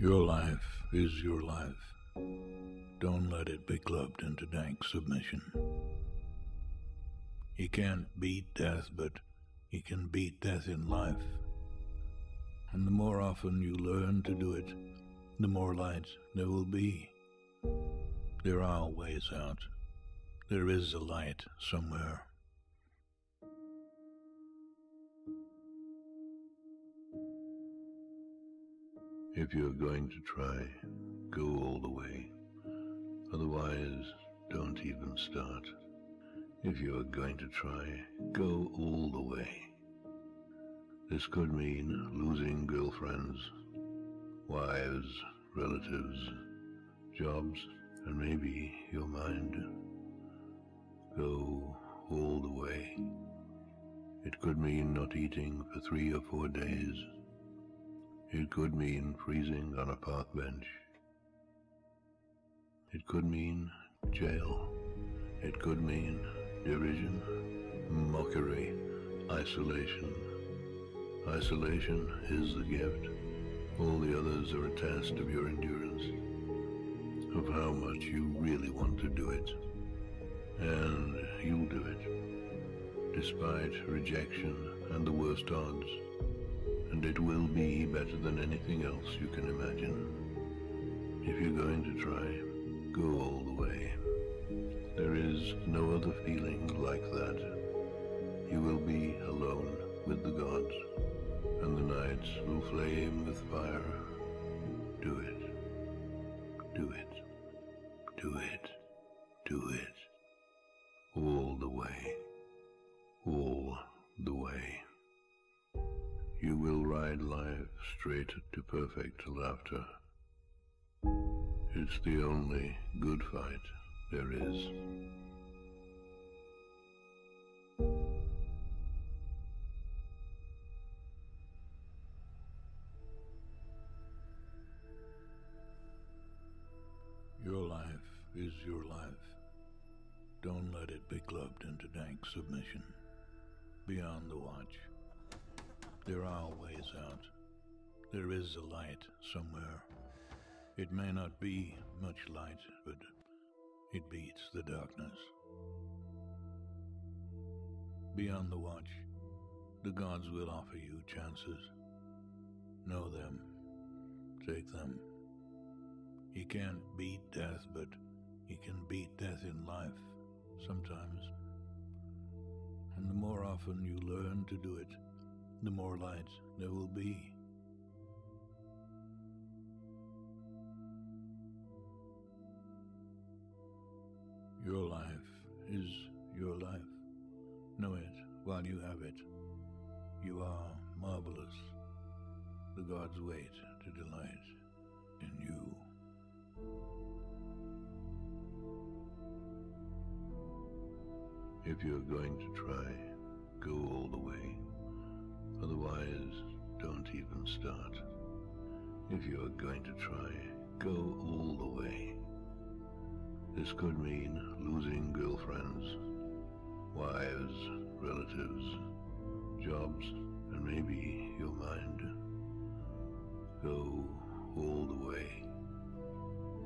Your life is your life. Don't let it be clubbed into dank submission. You can't beat death, but you can beat death in life. And the more often you learn to do it, the more light there will be. There are ways out. There is a light somewhere. If you're going to try, go all the way. Otherwise, don't even start. If you're going to try, go all the way. This could mean losing girlfriends, wives, relatives, jobs, and maybe your mind. Go all the way. It could mean not eating for 3 or 4 days. It could mean freezing on a park bench. It could mean jail. It could mean derision, mockery, isolation. Isolation is the gift. All the others are a test of your endurance, of how much you really want to do it. And you'll do it, despite rejection and the worst odds. And it will be better than anything else you can imagine. If you're going to try, go all the way. There is no other feeling like that. You will be alone with the gods, and the nights will flame with fire. Do it. Do it. Do it. Do it. All the way. All the way. You will ride life straight to perfect laughter. It's the only good fight there is. Your life is your life. Don't let it be clubbed into dank submission. Beyond the watch. There are ways out. There is a light somewhere. It may not be much light, but it beats the darkness. Beyond the watch, the gods will offer you chances. Know them. Take them. You can't beat death, but you can beat death in life, sometimes. And the more often you learn to do it, the more light there will be. Your life is your life. Know it while you have it. You are marvelous. The gods wait to delight in you. If you're going to try, go all the way. Otherwise, don't even start. If you're going to try, go all the way. This could mean losing girlfriends, wives, relatives, jobs, and maybe your mind. Go all the way.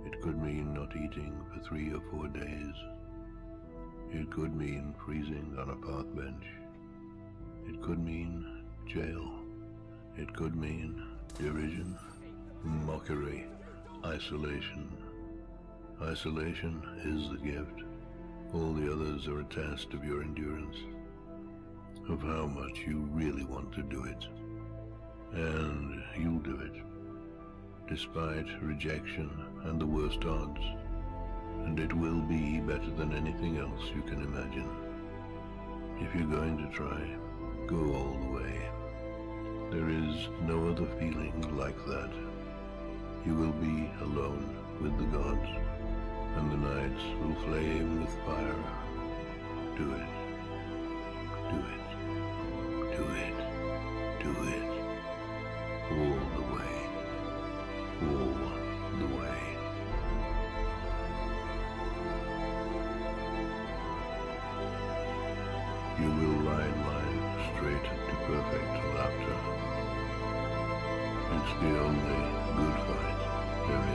It could mean not eating for 3 or 4 days. It could mean freezing on a park bench. It could mean jail. It could mean derision, mockery, isolation. Isolation is the gift. All the others are a test of your endurance, of how much you really want to do it. And you'll do it, despite rejection and the worst odds. And it will be better than anything else you can imagine. If you're going to try, go all the way. There is no other feeling like that. You will be alone with the gods, and the nights will flame with fire. Do it. Do it. Do it. Do it. All the way. All the way. You will ride life straight to perfect laughter. It's the only good fight there is.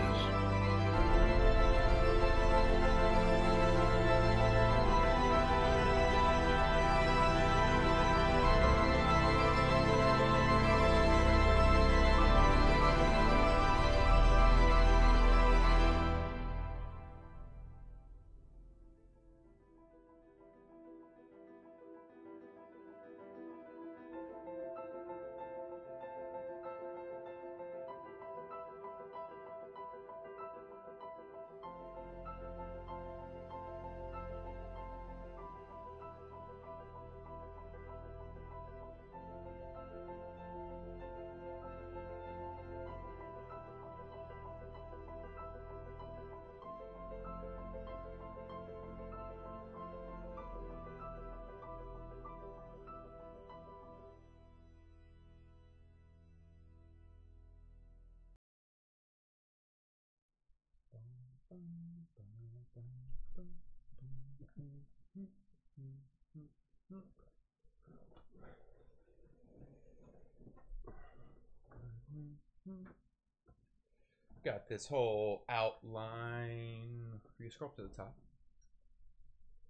Got this whole outline. You scroll up to the top.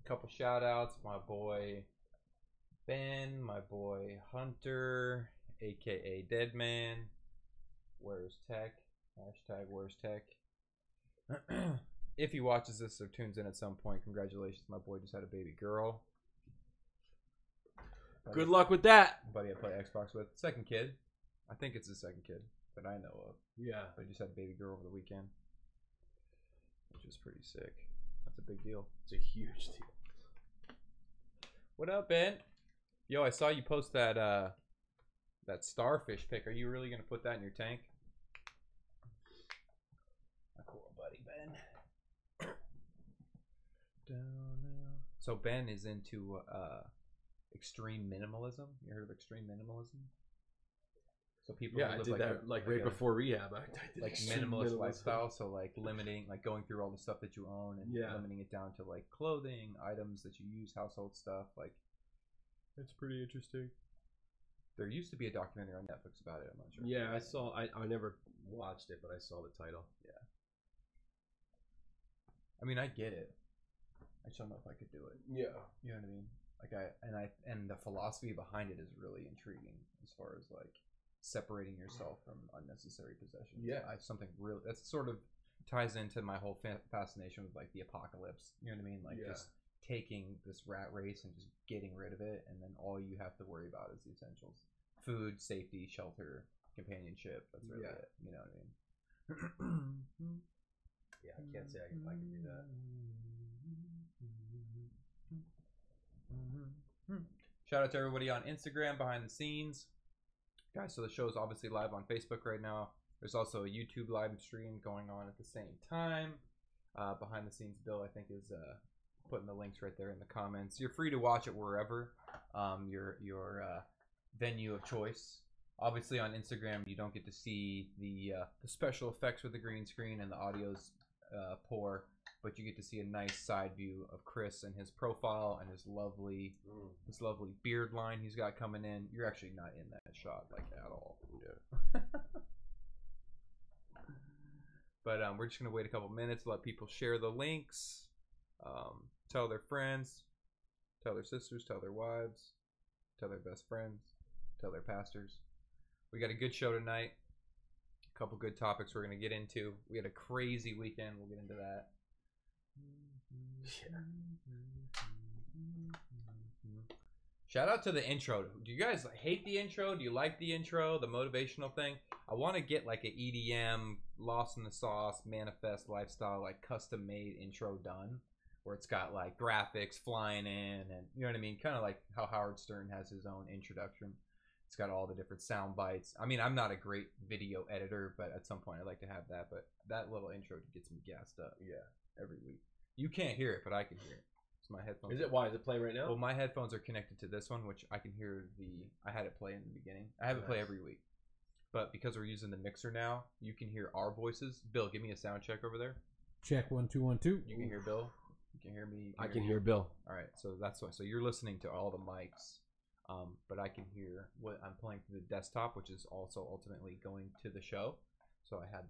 A couple shout outs. My boy Ben, my boy Hunter, aka Deadman. Where's Tech? Hashtag Where's Tech? If he watches this or tunes in at some point, congratulations. My boy just had a baby girl. Good luck with that. Buddy I play Xbox with. Second kid. I think it's his second kid that I know of. Yeah. But he just had a baby girl over the weekend. Which is pretty sick. That's a big deal. It's a huge deal. What up, Ben? Yo, I saw you post that that starfish pic. Are you really gonna put that in your tank? Cool, buddy, Ben. So Ben is into extreme minimalism. You heard of extreme minimalism? So people Yeah, I live did that like right before rehab. I did like minimalist lifestyle. So like limiting, like going through all the stuff that you own and limiting it down to like clothing, items that you use, household stuff. Like, it's pretty interesting. There used to be a documentary on Netflix about it. I'm not sure. Yeah, I saw. I never watched it, but I saw the title. Yeah. I mean, I get it. I just don't know if I could do it. Yeah. You know what I mean? Like and the philosophy behind it is really intriguing as far as like separating yourself from unnecessary possessions. Yeah. Something really that's sort of ties into my whole fascination with like the apocalypse. You know what I mean? Like just taking this rat race and just getting rid of it, and then all you have to worry about is the essentials: food, safety, shelter, companionship. That's really it. You know what I mean? Yeah, I can't say I can do that. Shout out to everybody on Instagram behind the scenes, guys. So the show is obviously live on Facebook right now. There's also a YouTube live stream going on at the same time. Behind the scenes, Bill I think is putting the links right there in the comments. You're free to watch it wherever your venue of choice. Obviously on Instagram you don't get to see the special effects with the green screen and the audio's poor, but you get to see a nice side view of Chris and his profile and his lovely beard line he's got coming in. You're actually not in that shot like at all. Yeah. But we're just gonna wait a couple minutes, let people share the links, tell their friends, tell their sisters, tell their wives, tell their best friends, tell their pastors. We got a good show tonight. A couple good topics we're gonna get into. We had a crazy weekend. We'll get into that. Yeah. Shout out to the intro. Do you guys hate the intro? Do you like the intro? The motivational thing? I want to get like an EDM, Lost in the Sauce, Manifest Lifestyle, like custom made intro done, where it's got like graphics flying in, and you know what I mean? Kind of like how Howard Stern has his own introduction. It's got all the different sound bites. I mean, I'm not a great video editor, but at some point I'd like to have that. But that little intro gets me gassed up. Yeah, every week. You can't hear it, but I can hear it. It's my headphones. Is it? Why is it playing right now? Well, my headphones are connected to this one, which I can hear I had it play in the beginning. I have it play every week. But because we're using the mixer now, you can hear our voices. Bill, give me a sound check over there. Check 1 2 1 2. You can hear Bill. You can hear me. I can hear Bill. All right, so that's why. So you're listening to all the mics, but I can hear what I'm playing through the desktop, which is also ultimately going to the show. So I had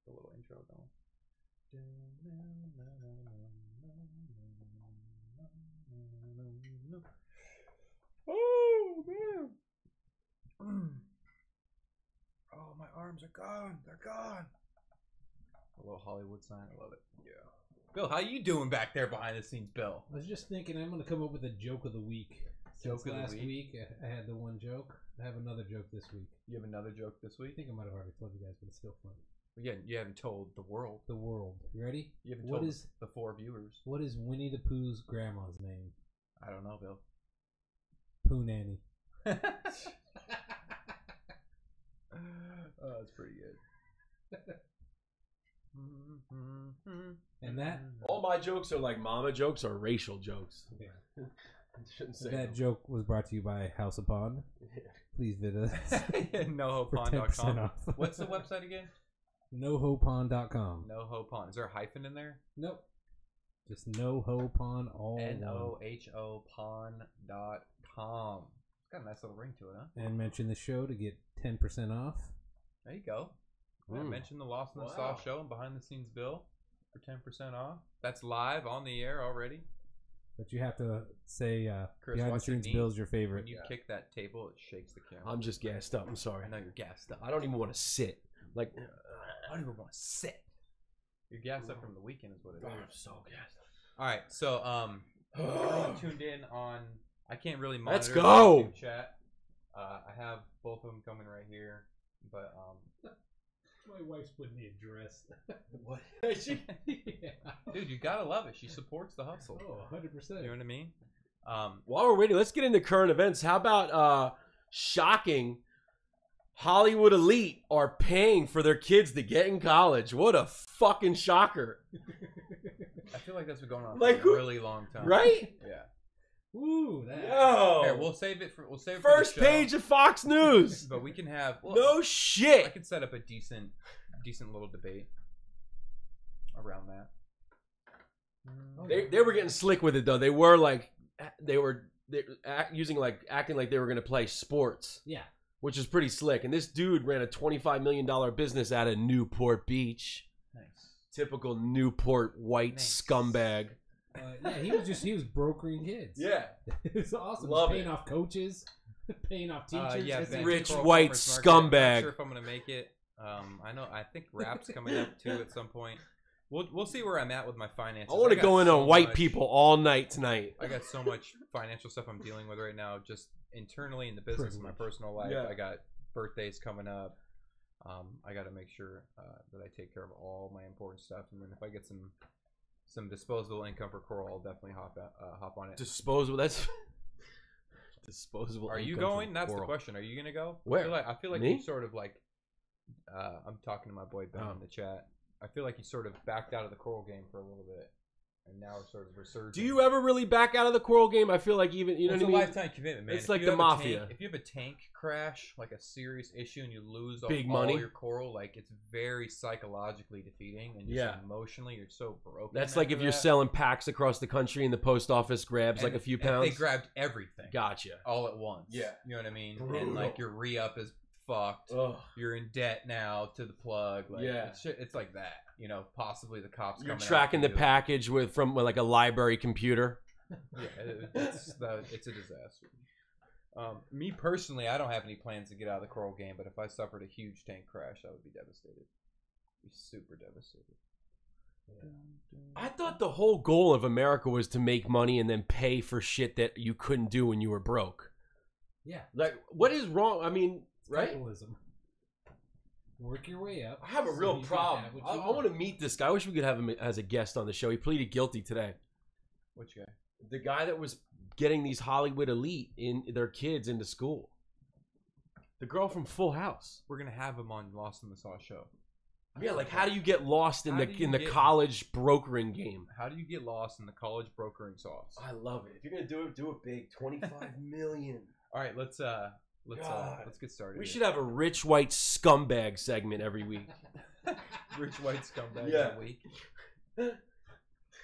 the little intro going. Oh man! Oh, my arms are gone. They're gone. A little Hollywood sign. I love it. Yeah. Bill, how you doing back there behind the scenes, Bill? I was just thinking I'm going to come up with a joke of the week. Joke of the last week? week, I had the one joke. I have another joke this week. You have another joke this I week? think I might have already told you guys, but it's still fun. Yeah, you haven't told the world. The world. You ready? You haven't What told is the 4 viewers. what is Winnie the Pooh's grandma's name? I don't know, Bill. Pooh Nanny. Oh, that's pretty good. And that All my jokes are like mama jokes or racial jokes. Yeah. Shouldn't say that them. joke was brought to you by House Upon. Please visit us for 10% NoHoPon.com. off. What's the website again? NoHoPon.com. NoHoPon. Is there a hyphen in there? Nope. Just NoHoPon all one. NoHoPon.com. It's got a nice little ring to it, huh? And mention the show to get 10% off. There you go. Yeah, Mm. mention the Lost in the Wow. Sauce show and behind the scenes Bill for 10% off. That's live on the air already. But you have to say Chris, behind the watch your scenes knee. Bill's your favorite. When you kick that table, it shakes the camera. I'm just gassed up. I'm sorry. I know you're gassed up. I don't even want to sit. Like, I don't even want to sit. You're gassed up from the weekend, is what it I'm is. so gassed All right, so everyone tuned in on. I can't really monitor Let's the go! YouTube chat. I have both of them coming right here, but My wife's putting the address. What? Yeah. dude, you gotta love it. She supports the hustle. Oh, 100%. You know what I mean? While we're waiting, let's get into current events. How about shocking? Hollywood elite are paying for their kids to get in college. What a fucking shocker. I feel like that's been going on Like for who- a really long time. Right? Yeah. Ooh, that. Yo. Here, we'll save it for First for the show, page of Fox News. but we can have. Well, No I shit. could set up a decent little debate around that. They were getting slick with it though. They were like acting like they were gonna play sports, Yeah. which is pretty slick. And this dude ran a $25 million business out of Newport Beach. Nice. Typical Newport white Nice. scumbag. Yeah, he was brokering kids. Yeah. It was awesome. Love Paying it. off coaches, paying off teachers. Yeah, It's Ben, Rich Coral white Farmers Market. I'm scumbag. not sure if I'm gonna make it. I think rap's coming up too at some point. We'll see where I'm at with my finances. I want to got go in so on white much- people all night tonight. I got so much financial stuff I'm dealing with right now, just internally in the business and my personal life. Yeah. I got birthdays coming up. I got to make sure that I take care of all my important stuff, and then if I get some disposable income for Coral, I'll definitely hop on it. Disposable. That's disposable. Are you income going? from That's the Coral. question. Are you gonna go? Where? I feel like Me? you sort of like. I'm talking to my boy Ben Oh. in the chat. I feel like you sort of backed out of the Coral game for a little bit, and now we're sort of resurging. Do you ever really back out of the Coral game? I feel like even you know It's a what I mean. lifetime commitment, man. It's If like you the have a mafia. tank- if you have a tank crash, like a serious issue, and you lose Big all money. your Coral, like it's very psychologically defeating, and just Yeah. emotionally, you're so broken. That's like after if you're that. selling packs across the country and the post office grabs like And a few if pounds. They grabbed everything. Gotcha. All at once. Yeah. You know what I mean? Brutal. And like your re-up is fucked. Ugh. You're in debt now to the plug. Like, Yeah. it's like that. You know, possibly the cops. You're coming tracking the after you. package from like a library computer. Yeah, it's a disaster. Me personally, I don't have any plans to get out of the Coral game, but if I suffered a huge tank crash, I would be devastated. Be super devastated. I thought the whole goal of America was to make money and then pay for shit that you couldn't do when you were broke. Yeah. Like, what is wrong? I mean, right? Capitalism. Work your way up. I have a so real you can problem. have what I you want to meet this guy. I wish we could have him as a guest on the show. He pleaded guilty today. Which guy? The guy that was getting these Hollywood elite in their kids into school. The girl from Full House. We're gonna have him on Lost in the Sauce show. Yeah, like how do you get lost in How the do you in the get- college brokering game? How do you get lost in the college brokering sauce? I love it. If you're gonna do it big. 25 million. All right, let's God. get started. We here. should have a rich white scumbag segment every week. Rich white scumbag Yeah. of the week.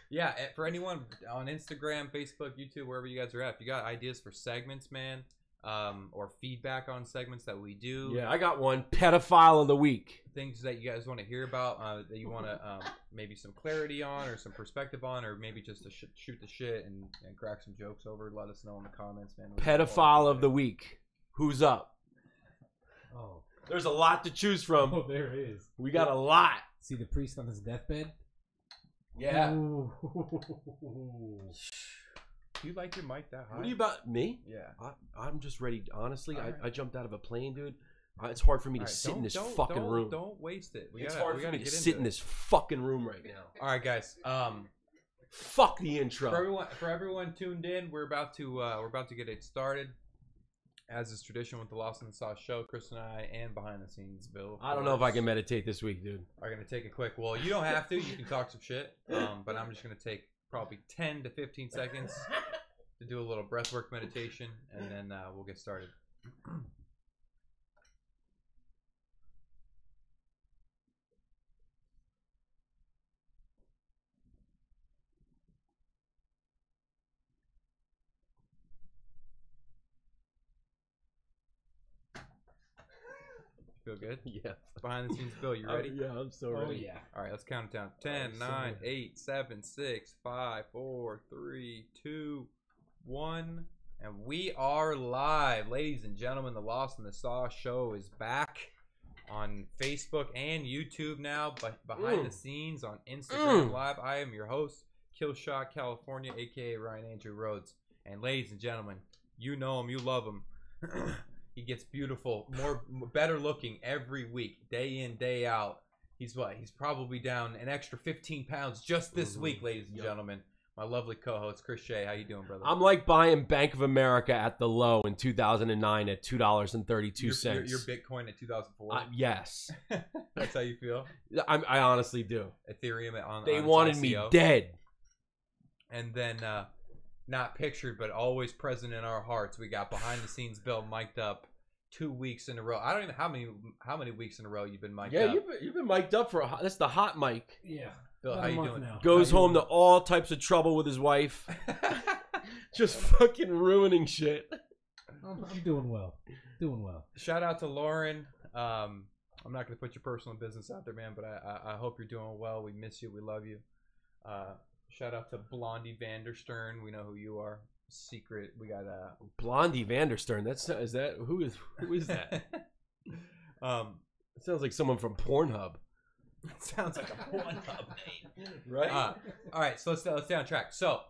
Yeah, for anyone on Instagram, Facebook, YouTube, wherever you guys are at, if you got ideas for segments, man, or feedback on segments that we do. Yeah, I got one. Pedophile of the week. Things that you guys want to hear about, that you want to maybe some clarity on or some perspective on, or maybe just to shoot the shit and crack some jokes over. Let us know in the comments, man. Pedophile of the week. Who's up? Oh. There's a lot to choose from. Oh, there is. We got a lot. See the priest on his deathbed? Yeah. Ooh. Do you like your mic that high? What are you about? Me? Yeah. I'm just ready. Honestly, All right. I jumped out of a plane, dude. It's hard for me to All right, sit in this don't- fucking don't- room. Don't waste it. It's hard for me to sit in this. this fucking room right now. All right, guys. Fuck the intro. For everyone tuned in, we're about to get it started. As is tradition with the Lost in the Sauce show, Chris and I, and behind the scenes, Bill. I don't know if I can meditate this week, dude. Are gonna take a quick. Well, you don't have to. You can talk some shit. But I'm just gonna take probably 10 to 15 seconds to do a little breathwork meditation, and then we'll get started. Feel good? Yeah. Behind the scenes, Bill, you ready? Yeah, I'm so Oh, ready. yeah. All right, let's count it down. 10, Oh, 9, so 8, 7, 6, 5, 4, 3, 2, 1. And we are live. Ladies and gentlemen, the Lost in the Sauce show is back on Facebook and YouTube now, but behind the scenes on Instagram Live. I am your host, Killshot California, a.k.a. Ryan Andrew Rhodes. And ladies and gentlemen, you know him, you love him. He gets beautiful, better looking every week, day in, day out. He's probably down an extra 15 pounds just this week, ladies and gentlemen. My lovely co-host, Chris Shea. How you doing, brother? I'm like buying Bank of America at the low in 2009 at $2.32. Your Bitcoin at 2004. Yes. That's how you feel. I honestly do. Ethereum on. They on wanted me ICO. dead. And then, not pictured, but always present in our hearts. We got behind the scenes Bill mic'd up 2 weeks in a row. I don't even know how many weeks in a row you've been mic'd up. Yeah, you've been mic'd up for that's the hot mic. Yeah. Bill, About how a you month doing? now. Goes How you home to doing? all types of trouble with his wife. Just fucking ruining shit. I'm doing well. Doing well. Shout out to Lauren. I'm not going to put your personal business out there, man, but I hope you're doing well. We miss you. We love you. Shout out to Blondie Vanderstern. We know who you are. Secret. We got Blondie Vanderstern. Who is that? It sounds like someone from Pornhub. sounds like a Pornhub name, right? All right, so let's stay on track. So,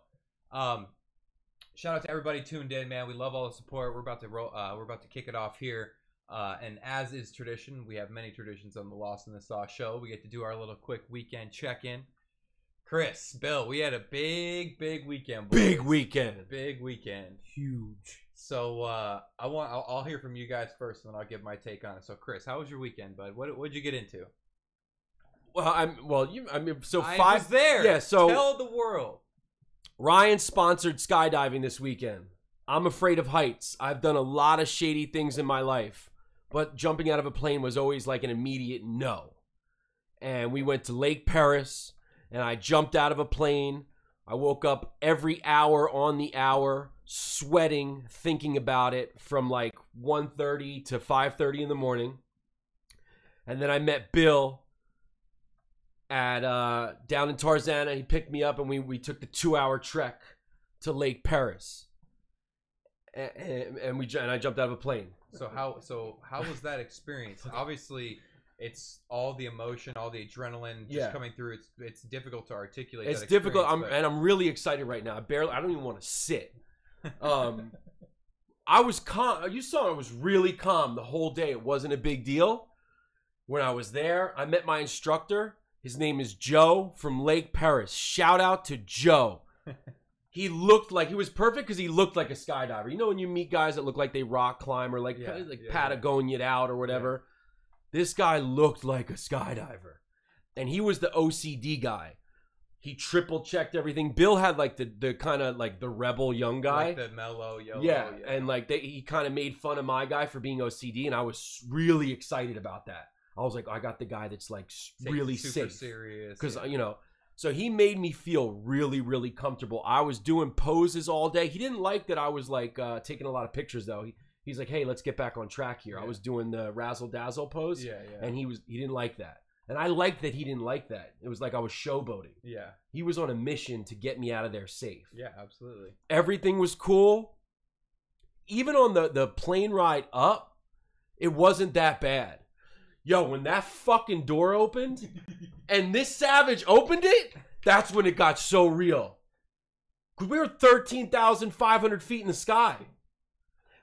shout out to everybody tuned in, man. We love all the support. We're about to roll. We're about to kick it off here. And as is tradition, we have many traditions on the Lost in the Sauce show. We get to do our little quick weekend check-in. Chris, Bill, we had a big weekend. Boys. Big weekend. Big weekend. Huge. So I'll hear from you guys first, and then I'll give my take on it. So Chris, how was your weekend, bud? What'd you get into? Well, I was there. Yeah, so tell the world. Ryan sponsored skydiving this weekend. I'm afraid of heights. I've done a lot of shady things in my life, but jumping out of a plane was always like an immediate no. And we went to Lake Perris, and I jumped out of a plane. I woke up every hour on the hour, sweating, thinking about it from like 1:30 to 5:30 in the morning. And then I met Bill at down in Tarzana. He picked me up, and we took the 2-hour trek to Lake Perris. And I jumped out of a plane. So how was that experience? Obviously, it's all the emotion, all the adrenaline just coming through. It's difficult to articulate. It's that difficult. I'm really excited right now. I don't even want to sit. I was calm. You saw I was really calm the whole day. It wasn't a big deal. When I was there, I met my instructor. His name is Joe from Lake Perris. Shout out to Joe. He looked like he was perfect because he looked like a skydiver. You know when you meet guys that look like they rock climb or like Patagonia'd out or whatever? Yeah. This guy looked like a skydiver. And he was the OCD guy. He triple checked everything. Bill had like the kind of like the rebel young guy. Like the mellow, yellow. Yeah, and like he kind of made fun of my guy for being OCD, and I was really excited about that. I was like, I got the guy that's like really super safe. Serious. Because, so he made me feel really, really comfortable. I was doing poses all day. He didn't like that I was like taking a lot of pictures though. He's like, hey, let's get back on track here. Yeah. I was doing the razzle dazzle pose, Yeah. and he didn't like that. And I liked that he didn't like that. It was like I was showboating. Yeah. He was on a mission to get me out of there safe. Yeah, absolutely. Everything was cool. Even on the plane ride up, it wasn't that bad. Yo, when that fucking door opened and this savage opened it, that's when it got so real. Because we were 13,500 feet in the sky.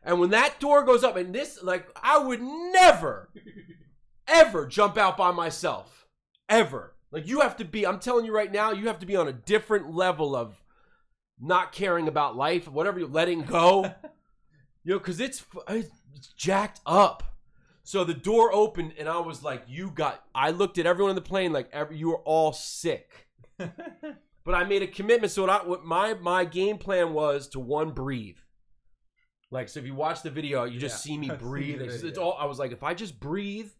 And when that door goes up, and this, like, I would never, ever jump out by myself. Ever. Like, you have to be, I'm telling you right now, you have to be on a different level of not caring about life, whatever you're letting go. You know, because it's jacked up. So the door opened, and I was like, I looked at everyone on the plane like, you are all sick. But I made a commitment. So what my game plan was to, one, breathe. Like, so if you watch the video, you just see me breathe. It's all, I was like, if I just breathe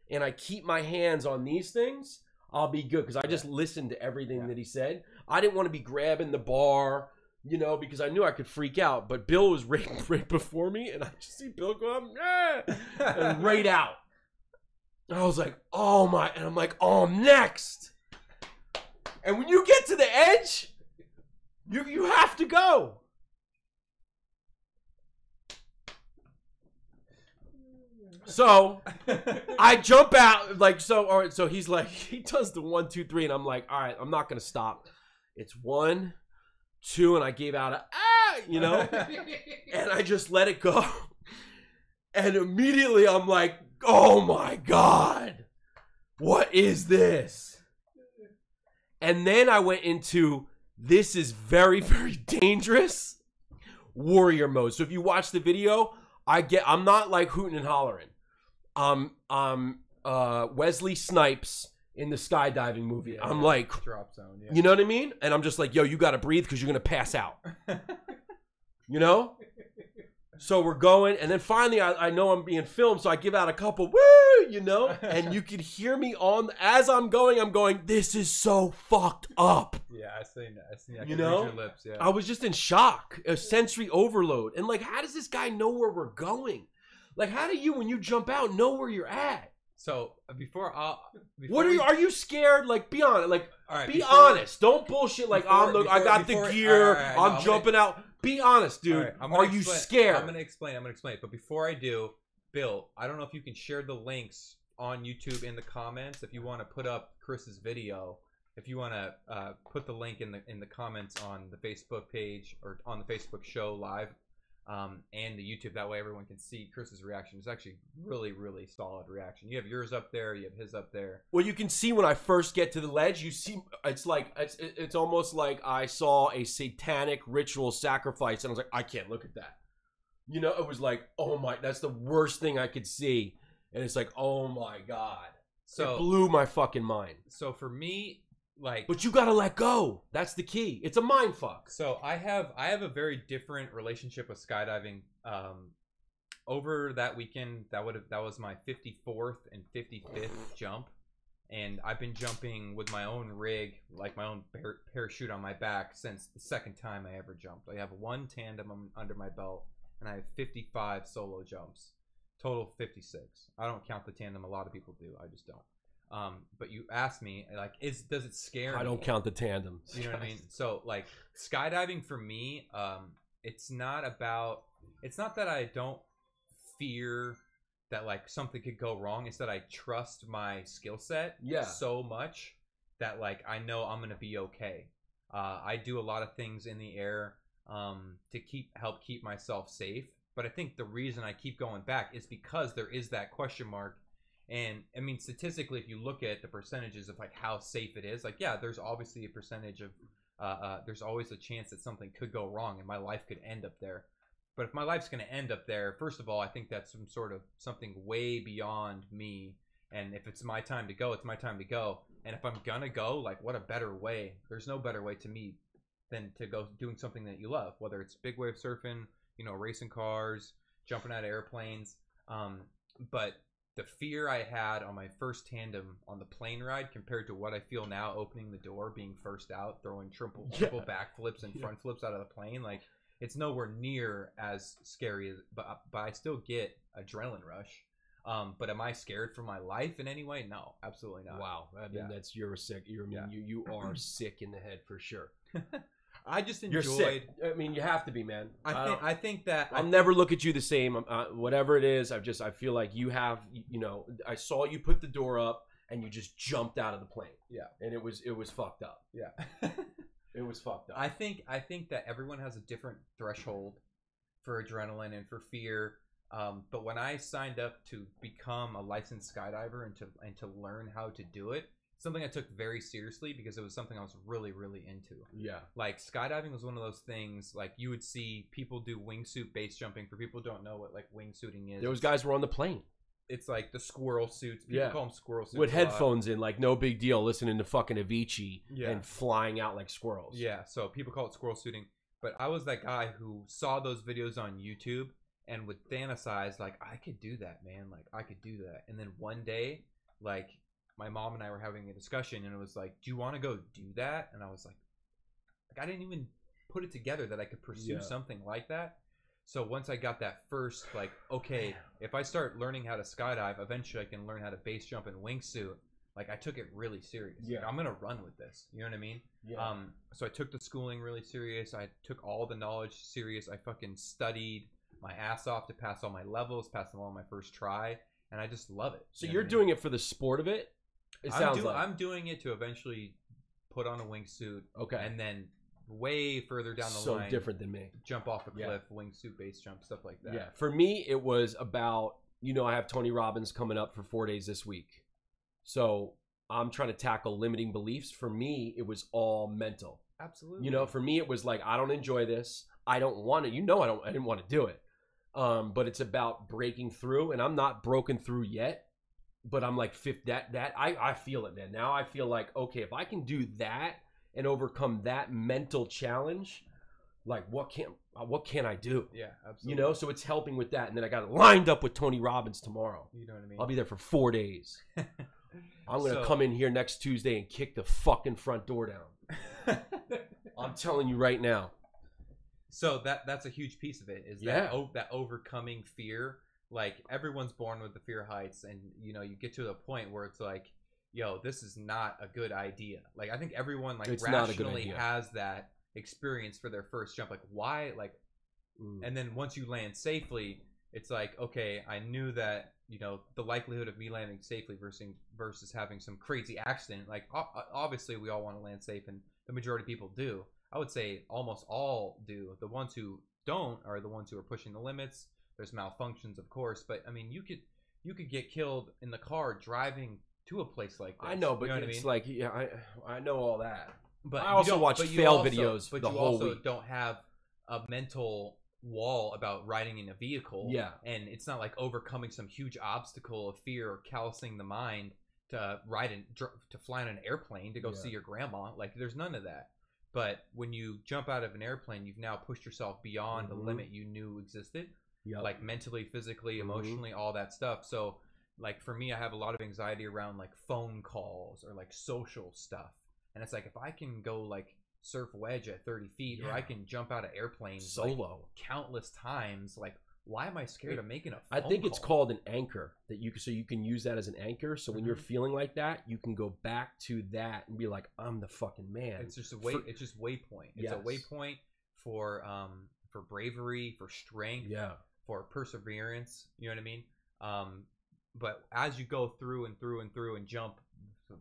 and I keep my hands on these things, I'll be good. Because I just listened to everything that he said. I didn't want to be grabbing the bar, you know, because I knew I could freak out. But Bill was right before me, and I just see Bill go up, and right out. And I was like, oh my, and I'm like, oh, I'm next. And when you get to the edge, you have to go. So I jump out, like, so, all right, so he's like, he does the 1, 2, 3, and I'm like, all right, I'm not going to stop. It's 1, 2, and I gave out you know, and I just let it go. And immediately I'm like, oh my God, what is this? And then I went into, this is very, very dangerous warrior mode. So if you watch the video, I'm not like hooting and hollering. Wesley Snipes in the skydiving movie. Yeah, I'm like, drop zone. Yeah. you know what I mean? And I'm just like, yo, you got to breathe because you're going to pass out. You know? So we're going, and then finally I know I'm being filmed, so I give out a couple, woo, you know? And you could hear me as I'm going, this is so fucked up. Yeah, I seen that. I You can know? read your lips, yeah. I was just in shock, a sensory overload. And like, how does this guy know where we're going? Like, how do you, when you jump out, know where you're at? So What are you scared? Like, be honest. Like, all right, be honest. Don't bullshit. Like, I got the gear. I'm jumping out. Be honest, dude. Right, are you scared? I'm gonna explain. But before I do, Bill, I don't know if you can share the links on YouTube in the comments. If you want to put up Chris's video, if you want to put the link in the comments on the Facebook page or on the Facebook show live. And the YouTube, that way everyone can see Chris's reaction. It's actually really, really solid reaction. You have yours up there, you have his up there. Well, you can see when I first get to the ledge, you see it's like it's almost like I saw a satanic ritual sacrifice, and I was like, I can't look at that. You know, it was like, oh my, that's the worst thing I could see, and it's like, oh my God, so it blew my fucking mind. So for me, like, but you gotta let go. That's the key. It's a mind fuck. So I have a very different relationship with skydiving. Over that weekend, that was my 54th and 55th jump, and I've been jumping with my own rig, like my own parachute on my back, since the second time I ever jumped. I have 1 tandem under my belt, and I have 55 solo jumps, total 56. I don't count the tandem. A lot of people do. I just don't. But you asked me, like, does it scare me? I don't count the tandem. You know what I mean? So, like, skydiving for me, it's not that I don't fear that, like, something could go wrong. It's that I trust my skill set so much that, like, I know I'm going to be okay. I do a lot of things in the air to help keep myself safe. But I think the reason I keep going back is because there is that question mark. And I mean, statistically, if you look at the percentages of like how safe it is, like, yeah, there's obviously a percentage of, there's always a chance that something could go wrong and my life could end up there. But if my life's going to end up there, first of all, I think that's something way beyond me. And if it's my time to go, it's my time to go. And if I'm going to go, like, what a better way. There's no better way to me than to go doing something that you love, whether it's big wave surfing, you know, racing cars, jumping out of airplanes. But the fear I had on my first tandem on the plane ride compared to what I feel now opening the door, being first out, throwing triple backflips and front flips out of the plane, like, It's nowhere near as scary as, but I still get adrenaline rush. But am I scared for my life in any way? No, absolutely not. Wow, I mean that's you're sick. You are sick in the head for sure. I just enjoyed. You're sick. I mean, you have to be, man. I think that I'll never look at you the same. Whatever it is, I feel like you have. I saw you put the door up and you just jumped out of the plane. Yeah, and it was fucked up. Yeah, it was fucked up. I think that everyone has a different threshold for adrenaline and for fear. But when I signed up to become a licensed skydiver and to learn how to do it, something I took very seriously because it was something I was really, really into. Yeah. Like skydiving was one of those things, like you would see people do wingsuit base jumping. For people who don't know what like wingsuiting is. Those guys were on the plane. It's like the squirrel suits. People call them squirrel suits. With headphones in, like no big deal, listening to fucking Avicii and flying out like squirrels. Yeah, so people call it squirrel suiting. But I was that guy who saw those videos on YouTube and would fantasize like, I could do that, man. Like I could do that. And then one day, like my mom and I were having a discussion and it was like, do you want to go do that? And I was like I didn't even put it together that I could pursue something like that. So once I got that first, like, okay, if I start learning how to skydive, eventually I can learn how to base jump and wingsuit. Like I took it really serious. Yeah. Like, I'm going to run with this. You know what I mean? Yeah. So I took the schooling really serious. I took all the knowledge serious. I fucking studied my ass off to pass all my levels, pass them all on my first try. And I just love it. So you're doing it for the sport of it? It sounds like. I'm doing it to eventually put on a wingsuit. Okay. And then way further down the line. So different than me. Jump off a cliff, wingsuit, base jump, stuff like that. Yeah. For me, it was about, I have Tony Robbins coming up for 4 days this week. So I'm trying to tackle limiting beliefs. For me, it was all mental. Absolutely. For me, it was like, I don't enjoy this. I don't want to, I didn't want to do it. But it's about breaking through, and I'm not broken through yet, but I'm like I feel it, man. Now I feel like, okay, if I can do that and overcome that mental challenge, like what can I do? Yeah, absolutely. So it's helping with that. And then I got it lined up with Tony Robbins tomorrow. You know what I mean? I'll be there for 4 days. I'm going to come in here next Tuesday and kick the fucking front door down. I'm telling you right now. So that's a huge piece of it, is that overcoming fear. Like everyone's born with the fear of heights, and you get to the point where it's like, yo, this is not a good idea. Like I think everyone it's rationally has that experience for their first jump. Like why? Like, and then once you land safely, it's like, okay, I knew that the likelihood of me landing safely versus having some crazy accident. Like obviously we all want to land safe, and the majority of people do. I would say almost all do. The ones who don't are the ones who are pushing the limits. There's malfunctions, of course, but I mean, you could get killed in the car driving to a place like this. I know, but it's like, I know all that. But I also watch fail videos the whole week. But you also don't have a mental wall about riding in a vehicle. Yeah, and it's not like overcoming some huge obstacle of fear or callousing the mind to fly in an airplane to go see your grandma. Like, there's none of that. But when you jump out of an airplane, you've now pushed yourself beyond the limit you knew existed. Yep. Like mentally, physically, emotionally, all that stuff. So like for me, I have a lot of anxiety around like phone calls or like social stuff. And it's like, if I can go like surf wedge at 30 feet or I can jump out of airplanes solo countless times, like why am I scared of making a phone I think call? It's called an anchor that you can use that as an anchor. So when you're feeling like that, you can go back to that and be like, I'm the fucking man. It's just it's just waypoint. It's a waypoint for bravery, for strength, for perseverance. You know what I mean? But as you go through and through and through and jump,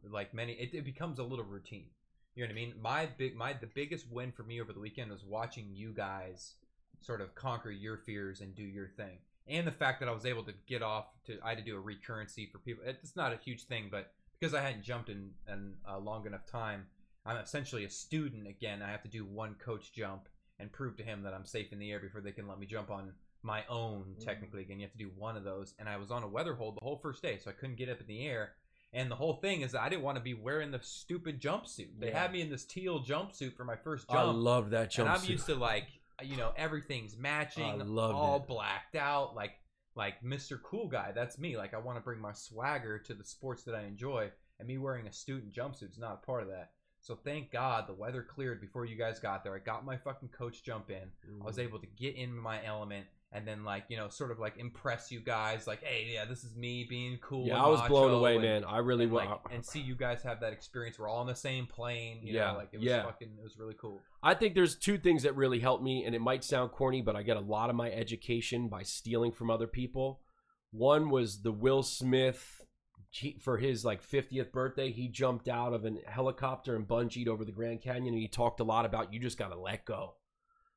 like many, it becomes a little routine. You know what I mean? The biggest win for me over the weekend was watching you guys sort of conquer your fears and do your thing. And the fact that I was able to get off I had to do a recurrency for people. It's not a huge thing, but because I hadn't jumped in a long enough time, I'm essentially a student again. I have to do one coach jump and prove to him that I'm safe in the air before they can let me jump on my own. Technically, again, you have to do one of those. And I was on a weather hold the whole first day, so I couldn't get up in the air. And the whole thing is I didn't want to be wearing the stupid jumpsuit. They had me in this teal jumpsuit for my first jump. I love that jumpsuit. And I'm used to like, everything's matching, all blacked out, like Mr. Cool Guy. That's me. Like I want to bring my swagger to the sports that I enjoy, and me wearing a student jumpsuit is not a part of that. So thank God the weather cleared before you guys got there. I got my fucking coach jump in. I was able to get in my element and then, like, you know, sort of like impress you guys. Like, hey, yeah, this is me being cool. Yeah, and I was blown macho away, and, man. I really and, was. like, and see you guys have that experience. We're all on the same plane. You Yeah, know, like, it was yeah. fucking, it was really cool. I think there's two things that really helped me, and it might sound corny, but I get a lot of my education by stealing from other people. One was the Will Smith, for his like 50th birthday, he jumped out of a helicopter and bungeed over the Grand Canyon, and he talked a lot about you just got to let go.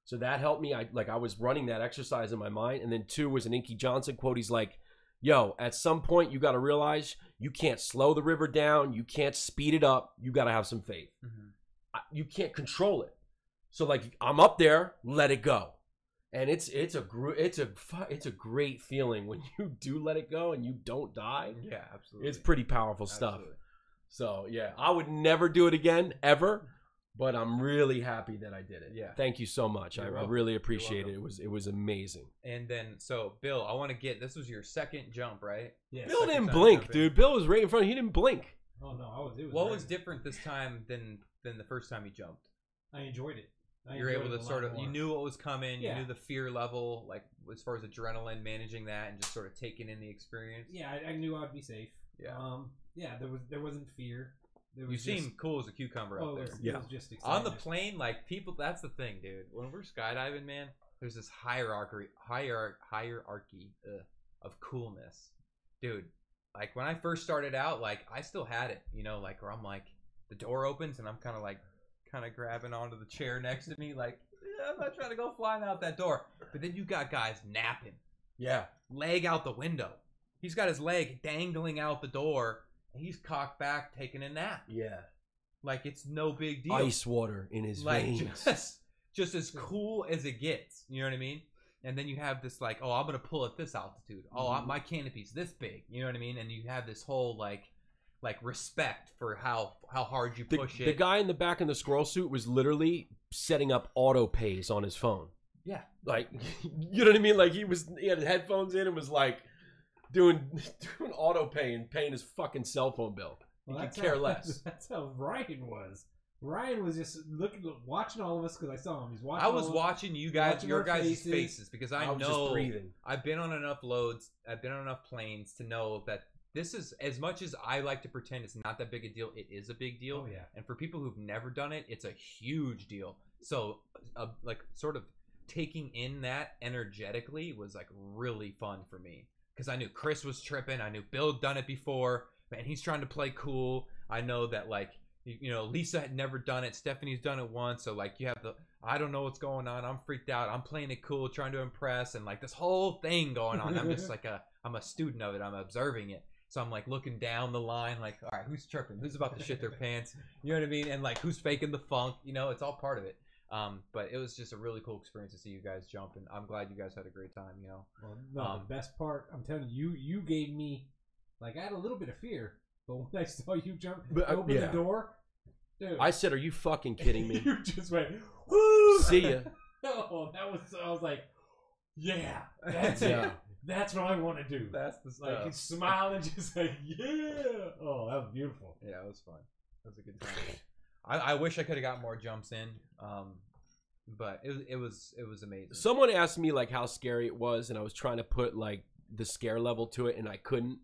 So that helped me. I was running that exercise in my mind. And then two was an Inky Johnson quote. He's like, yo, at some point you got to realize you can't slow the river down. You can't speed it up. You got to have some faith. You can't control it. So like, I'm up there, let it go. And it's a great feeling when you do let it go and you don't die. Yeah, absolutely. It's pretty powerful stuff. Absolutely. So yeah, I would never do it again ever. But I'm really happy that I did it. Yeah. Thank you so much. I really appreciate it. It was amazing. And then, so Bill, I want to get, this was your second jump, right? Yeah. Bill didn't blink, dude. Bill was right in front. He didn't blink. Oh no, What was different this time than the first time you jumped? I enjoyed it. You're able to sort of, you knew what was coming. Yeah. You knew the fear level, like as far as adrenaline, managing that, and just sort of taking in the experience. Yeah, I knew I'd be safe. Yeah. Yeah, there wasn't fear. You seem cool as a cucumber up there. It was just exciting. On the plane, like people, that's the thing, dude. When we're skydiving, man, there's this hierarchy of coolness, dude. Like when I first started out, like I still had it, you know, like where I'm like, the door opens and I'm kind of grabbing onto the chair next to me, like yeah, I'm not trying to go flying out that door. But then you got guys napping, Yeah. leg out the window. He's got his leg dangling out the door. He's cocked back taking a nap. Yeah. Like it's no big deal. Ice water in his like veins. just as cool as it gets. You know what I mean? And then you have this like, oh, I'm gonna pull at this altitude. Oh, my canopy's this big. You know what I mean? And you have this whole like respect for how hard you push it. The guy in the back in the squirrel suit was literally setting up auto pays on his phone. Yeah. Like, you know what I mean? Like he had headphones in and was like doing auto pay and paying his fucking cell phone bill. He could care less. That's how Ryan was. Ryan was just watching all of us because I saw him. He's watching. I was watching you guys, watching your our guys' faces. faces because I was just know breathing. I've been on enough loads, I've been on enough planes to know that this is, as much as I like to pretend it's not that big a deal, it is a big deal. Oh yeah. And for people who've never done it, it's a huge deal. So, like, sort of taking in that energetically was like really fun for me because I knew Chris was tripping. I knew Bill had done it before. Man, he's trying to play cool. I know that, like, you know, Lisa had never done it. Stephanie's done it once. So, like, you have the, I don't know what's going on. I'm freaked out. I'm playing it cool, trying to impress, and like this whole thing going on. I'm just like I'm a student of it. I'm observing it. So I'm like looking down the line, like, all right, who's tripping? Who's about to shit their pants? You know what I mean? And like, who's faking the funk? You know, it's all part of it. But it was just a really cool experience to see you guys jump, and I'm glad you guys had a great time. You know. Well, no, the best part, I'm telling you, you gave me, like, I had a little bit of fear, but when I saw you jump, open the door, dude, I said, "Are you fucking kidding me?" You just went, woo! See ya. Oh, I was like, yeah, that's it. That's what I want to do. That's the stuff. Like, he's smiling, just like, yeah. Oh, that was beautiful. Yeah, it was fun. That was a good time. I wish I could have got more jumps in, but it was amazing. Someone asked me like how scary it was, and I was trying to put like the scare level to it, and I couldn't.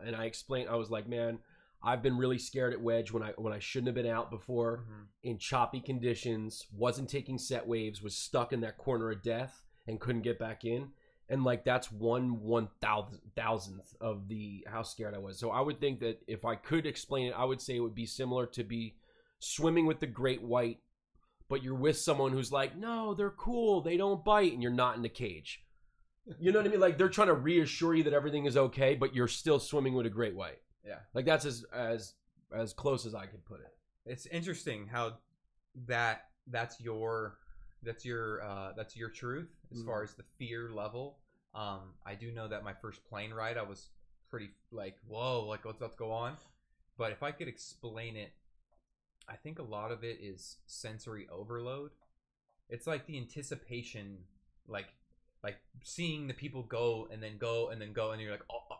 And I explained, I was like, man, I've been really scared at Wedge when I shouldn't have been out before, in choppy conditions, wasn't taking set waves, was stuck in that corner of death and couldn't get back in. And like that's 1/1000th of the how scared I was. So I would think that if I could explain it, I would say it would be similar to be swimming with the great white, but you're with someone who's like, no, they're cool, they don't bite, and you're not in the cage. You know what I mean? Like they're trying to reassure you that everything is okay, but you're still swimming with a great white. Yeah, like that's as close as I could put it. It's interesting how that's your truth as far as the fear level. I do know that my first plane ride, I was pretty like, whoa, like what's about to go on. But if I could explain it, I think a lot of it is sensory overload. It's like the anticipation, like seeing the people go and then go and then go, and you're like, oh,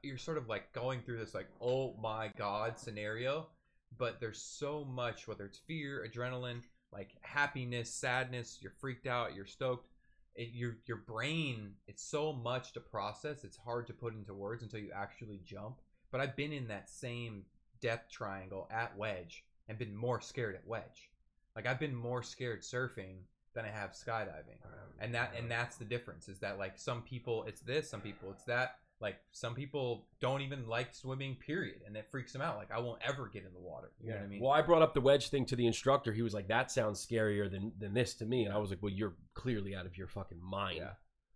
you're sort of like going through this like, oh my god scenario. but there's so much, whether it's fear, adrenaline, like happiness, sadness, you're freaked out, you're stoked. Your brain, it's so much to process. It's hard to put into words until you actually jump. But I've been in that same death triangle at Wedge and been more scared at Wedge. Like I've been more scared surfing than I have skydiving. And that's the difference, is that like some people it's this, some people it's that. Like some people don't even like swimming, period, and it freaks them out. Like I won't ever get in the water. You know what I mean? Well, I brought up the wedge thing to the instructor. He was like, "That sounds scarier than this to me." And I was like, "Well, you're clearly out of your fucking mind."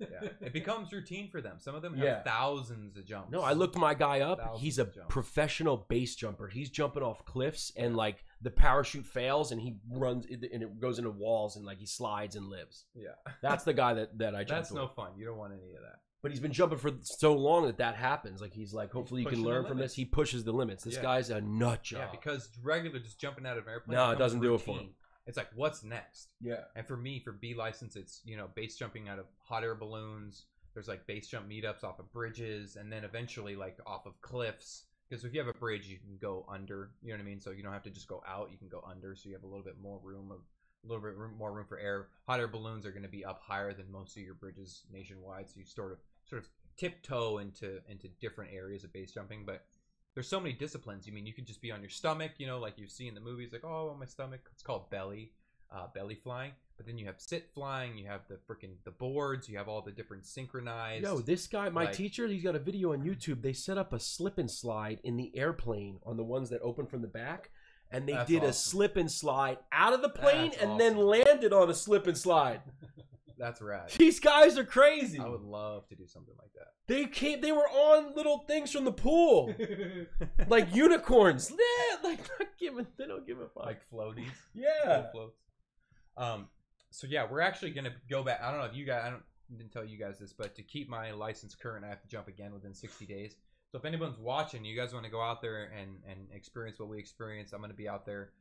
Yeah. It becomes routine for them. Some of them have thousands of jumps. No, I looked my guy up. He's a professional base jumper. He's jumping off cliffs, and like the parachute fails, and he runs, and it goes into walls, and like he slides and lives. Yeah, that's the guy that I jumped. That's with. no fun. You don't want any of that. But he's been jumping for so long that happens. Like he's like, hopefully you can learn from this. He pushes the limits. This guy's a nut job. Yeah, because regular just jumping out of an airplane. No, it doesn't do it for him. It's like, what's next? Yeah. And for me, for B license, it's base jumping out of hot air balloons. There's like base jump meetups off of bridges, and then eventually like off of cliffs. Because if you have a bridge, you can go under. You know what I mean? So you don't have to just go out. You can go under. So you have a little bit more room more room for air. Hot air balloons are going to be up higher than most of your bridges nationwide. So you sort of tiptoe into different areas of base jumping. But there's so many disciplines. You mean you could just be on your stomach, like you see in the movies, like, oh, on my stomach. It's called belly flying. But then you have sit flying, you have the boards, you have all the different synchronized. Yo, this guy, my teacher, he's got a video on YouTube. They set up a slip and slide in the airplane on the ones that open from the back. And they did a slip and slide out of the plane and then landed on a slip and slide. That's rad. These guys are crazy. I would love to do something like that. They were on little things from the pool. Like unicorns. They don't give a fuck. Like floaties. Yeah. Floats. So yeah, we're actually gonna go back. I don't know if you guys, didn't tell you guys this, but to keep my license current, I have to jump again within 60 days. So if anyone's watching, you guys want to go out there and experience what we experienced, I'm going to be out there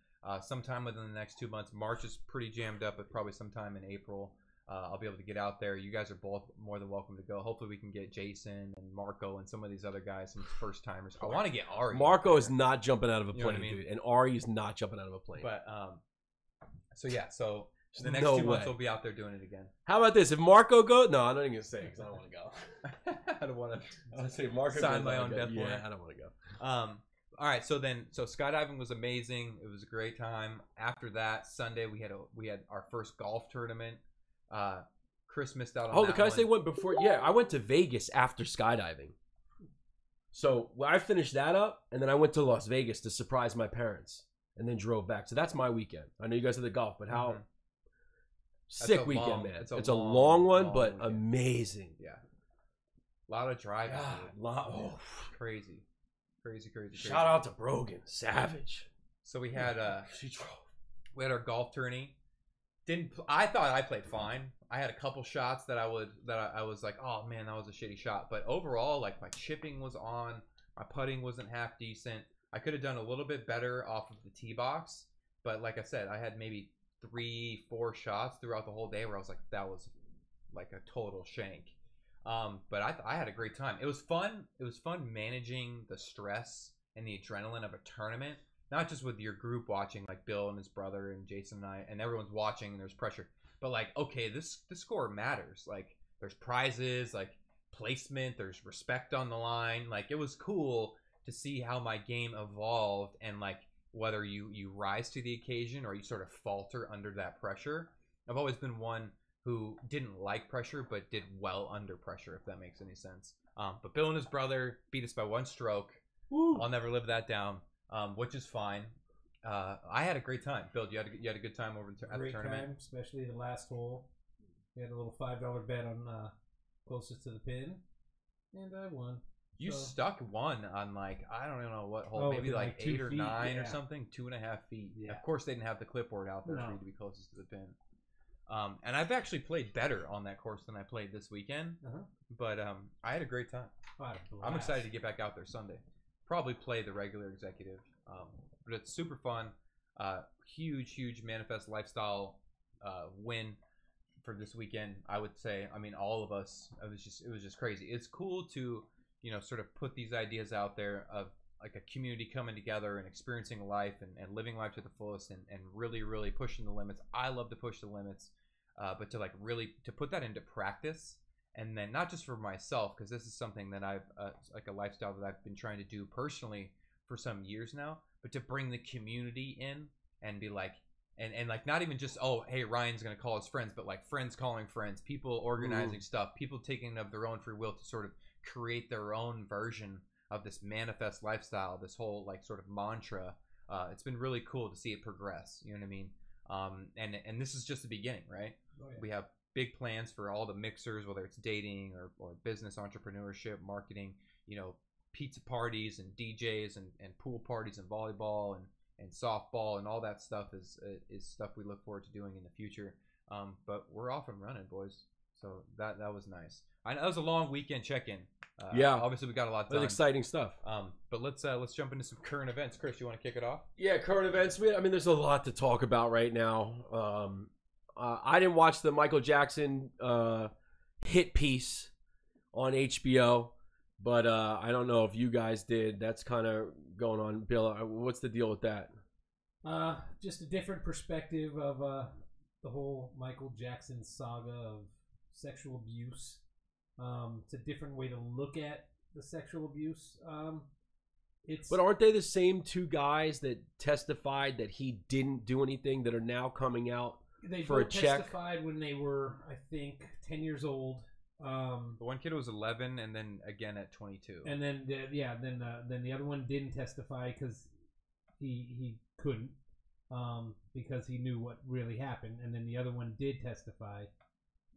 sometime within the next 2 months. March is pretty jammed up, but probably sometime in April, I'll be able to get out there. You guys are both more than welcome to go. Hopefully we can get Jason and Marco and some of these other guys, some first timers. I want to get Ari. Marco is not jumping out of a plane, I mean? dude, and Ari is not jumping out of a plane. But so yeah, so the next 2 months we'll be out there doing it again. How about this? If Marco goes, no, I'm not even gonna say because I don't want to go. I don't want to say Marco sign my own death warrant. Yeah, I don't want to go. All right, so skydiving was amazing. It was a great time. After that, Sunday we had our first golf tournament. Chris missed out on that can I say one before? Yeah, I went to Vegas after skydiving. So I finished that up, and then I went to Las Vegas to surprise my parents, and then drove back. So that's my weekend. I know you guys are the golf, but how sick weekend, man. It's a long one, but weekend. Amazing. Yeah. A lot of driving. Crazy. Shout out to Brogan. Savage. So we had our golf tourney. I thought I played fine. I had a couple shots that I was like, oh man, that was a shitty shot. But overall, like my chipping was on, my putting wasn't half decent. I could have done a little bit better off of the tee box, but like I said, I had maybe 3-4 shots throughout the whole day where I was like, that was like a total shank. But I had a great time. It was fun. It was fun managing the stress and the adrenaline of a tournament, not just with your group watching, like Bill and his brother and Jason and I, and everyone's watching and there's pressure. But like, okay, this score matters. Like there's prizes, like placement, there's respect on the line. Like it was cool to see how my game evolved and like whether you rise to the occasion or you sort of falter under that pressure. I've always been one who didn't like pressure but did well under pressure, if that makes any sense. But Bill and his brother beat us by 1 stroke. Woo. I'll never live that down, which is fine. I had a great time. Bill, you had a good time over at the tournament? Time, especially the last hole. We had a little $5 bet on closest to the pin, and I won. You stuck one on like, I don't even know what hole, maybe like 8 or 9 or something, 2.5 feet. Yeah. Of course, they didn't have the clipboard out there for you to be closest to the pin. And I've actually played better on that course than I played this weekend. But I had a great time. I'm excited to get back out there Sunday. Probably play the regular executive. But it's super fun. Huge Manifest Lifestyle win for this weekend, I would say. I mean, all of us. It was just crazy. It's cool to sort of put these ideas out there of like a community coming together and experiencing life and living life to the fullest and really, really pushing the limits. I love to push the limits, but to like really to put that into practice, and then not just for myself, because this is something that I've like a lifestyle that I've been trying to do personally for some years now, but to bring the community in and be like, and like not even just, oh, hey, Ryan's gonna call his friends, but like friends calling friends, people organizing stuff, people taking of their own free will to sort of create their own version of this manifest lifestyle, this whole like sort of mantra. It's been really cool to see it progress. You know what I mean? And this is just the beginning, right? Oh, yeah. We have big plans for all the mixers, whether it's dating or business entrepreneurship, marketing, you know, pizza parties and DJs and pool parties and volleyball and softball and all that stuff is stuff we look forward to doing in the future. But we're off and running, boys. So that was nice. I know it was a long weekend check-in. Yeah, obviously we got a lot done. That's exciting stuff. But let's jump into some current events. Chris, you want to kick it off? Yeah, current events. I mean, there's a lot to talk about right now. I didn't watch the Michael Jackson hit piece on HBO, but I don't know if you guys did. That's kind of going on. Bill, what's the deal with that? Just a different perspective of the whole Michael Jackson saga of sexual abuse. It's a different way to look at the sexual abuse. But aren't they the same two guys that testified that he didn't do anything that are now coming out for a check? They testified when they were, I think, 10 years old. The one kid was 11, and then again at 22. And then then the other one didn't testify because he couldn't, because he knew what really happened. And then the other one did testify.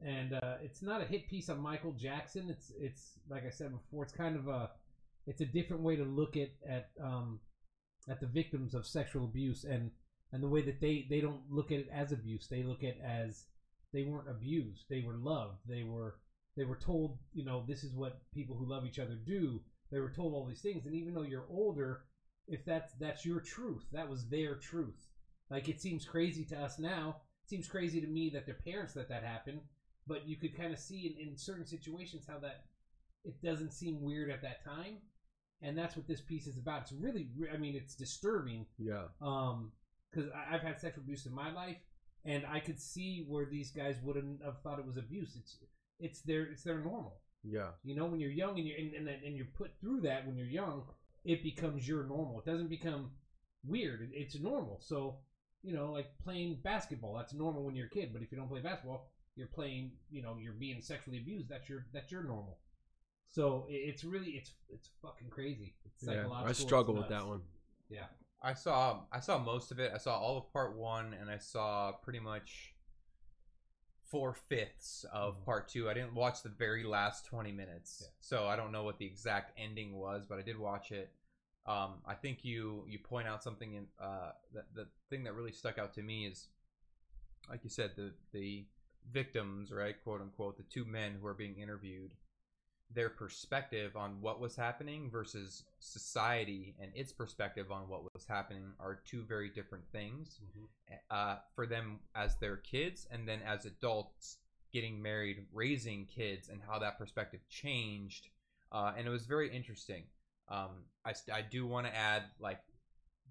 And it's not a hit piece on Michael Jackson. It's like I said before. It's kind of it's a different way to look at the victims of sexual abuse and the way that they don't look at it as abuse. They look at it as they weren't abused. They were loved. They were told, you know, this is what people who love each other do. They were told all these things, and even though you're older, if that's your truth, that was their truth. Like, it seems crazy to us now. It seems crazy to me that their parents let that happen. But you could kind of see in certain situations how that it doesn't seem weird at that time, and that's what this piece is about. It's really, I mean, it's disturbing. Yeah. Because I've had sexual abuse in my life, and I could see where these guys wouldn't have thought it was abuse. It's their normal. Yeah. You know, when you're young and you're put through that when you're young, it becomes your normal. It doesn't become weird. It's normal. So, you know, like playing basketball, that's normal when you're a kid. But if you don't play basketball, you're playing, you know, you're being sexually abused. That's your normal. So it's really it's fucking crazy. It's psychological. I struggle with that one. Yeah. I saw most of it. I saw all of part 1, and I saw pretty much 4/5 of part 2. I didn't watch the very last 20 minutes, so I don't know what the exact ending was, but I did watch it. I think you point out something in the thing that really stuck out to me is, like you said, the victims, right, quote unquote, the two men who are being interviewed, their perspective on what was happening versus society and its perspective on what was happening are two very different things. For them as their kids, and then as adults getting married, raising kids, and how that perspective changed. And it was very interesting. I do want to add, like,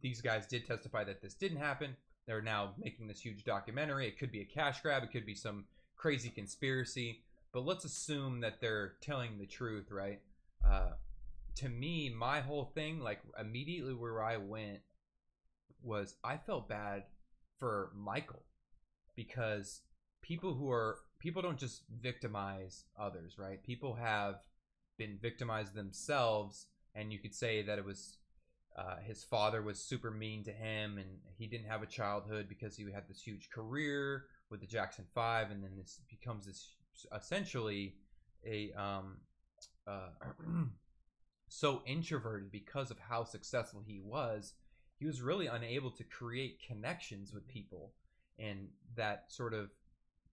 these guys did testify that this didn't happen. They're now making this huge documentary. It could be a cash grab. It could be some crazy conspiracy. But let's assume that they're telling the truth, right? To me, my whole thing, like, immediately where I went was I felt bad for Michael, because people don't just victimize others, right? People have been victimized themselves, and you could say that it was his father was super mean to him, and he didn't have a childhood because he had this huge career with the Jackson 5, and then this becomes this essentially a so introverted because of how successful he was really unable to create connections with people, and that sort of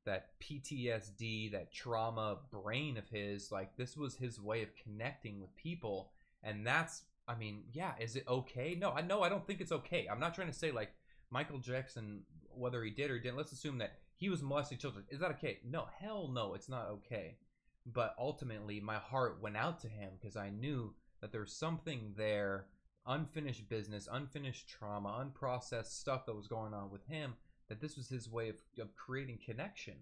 that PTSD, that trauma brain of his, like, this was his way of connecting with people. And that's, I mean, yeah, is it okay? No, I don't think it's okay. I'm not trying to say, like, Michael Jackson, whether he did or didn't, let's assume that he was molesting children. Is that okay? No, hell no, it's not okay. But ultimately, my heart went out to him because I knew that there's something there unfinished business, unfinished trauma, unprocessed stuff that was going on with him, that this was his way of creating connection.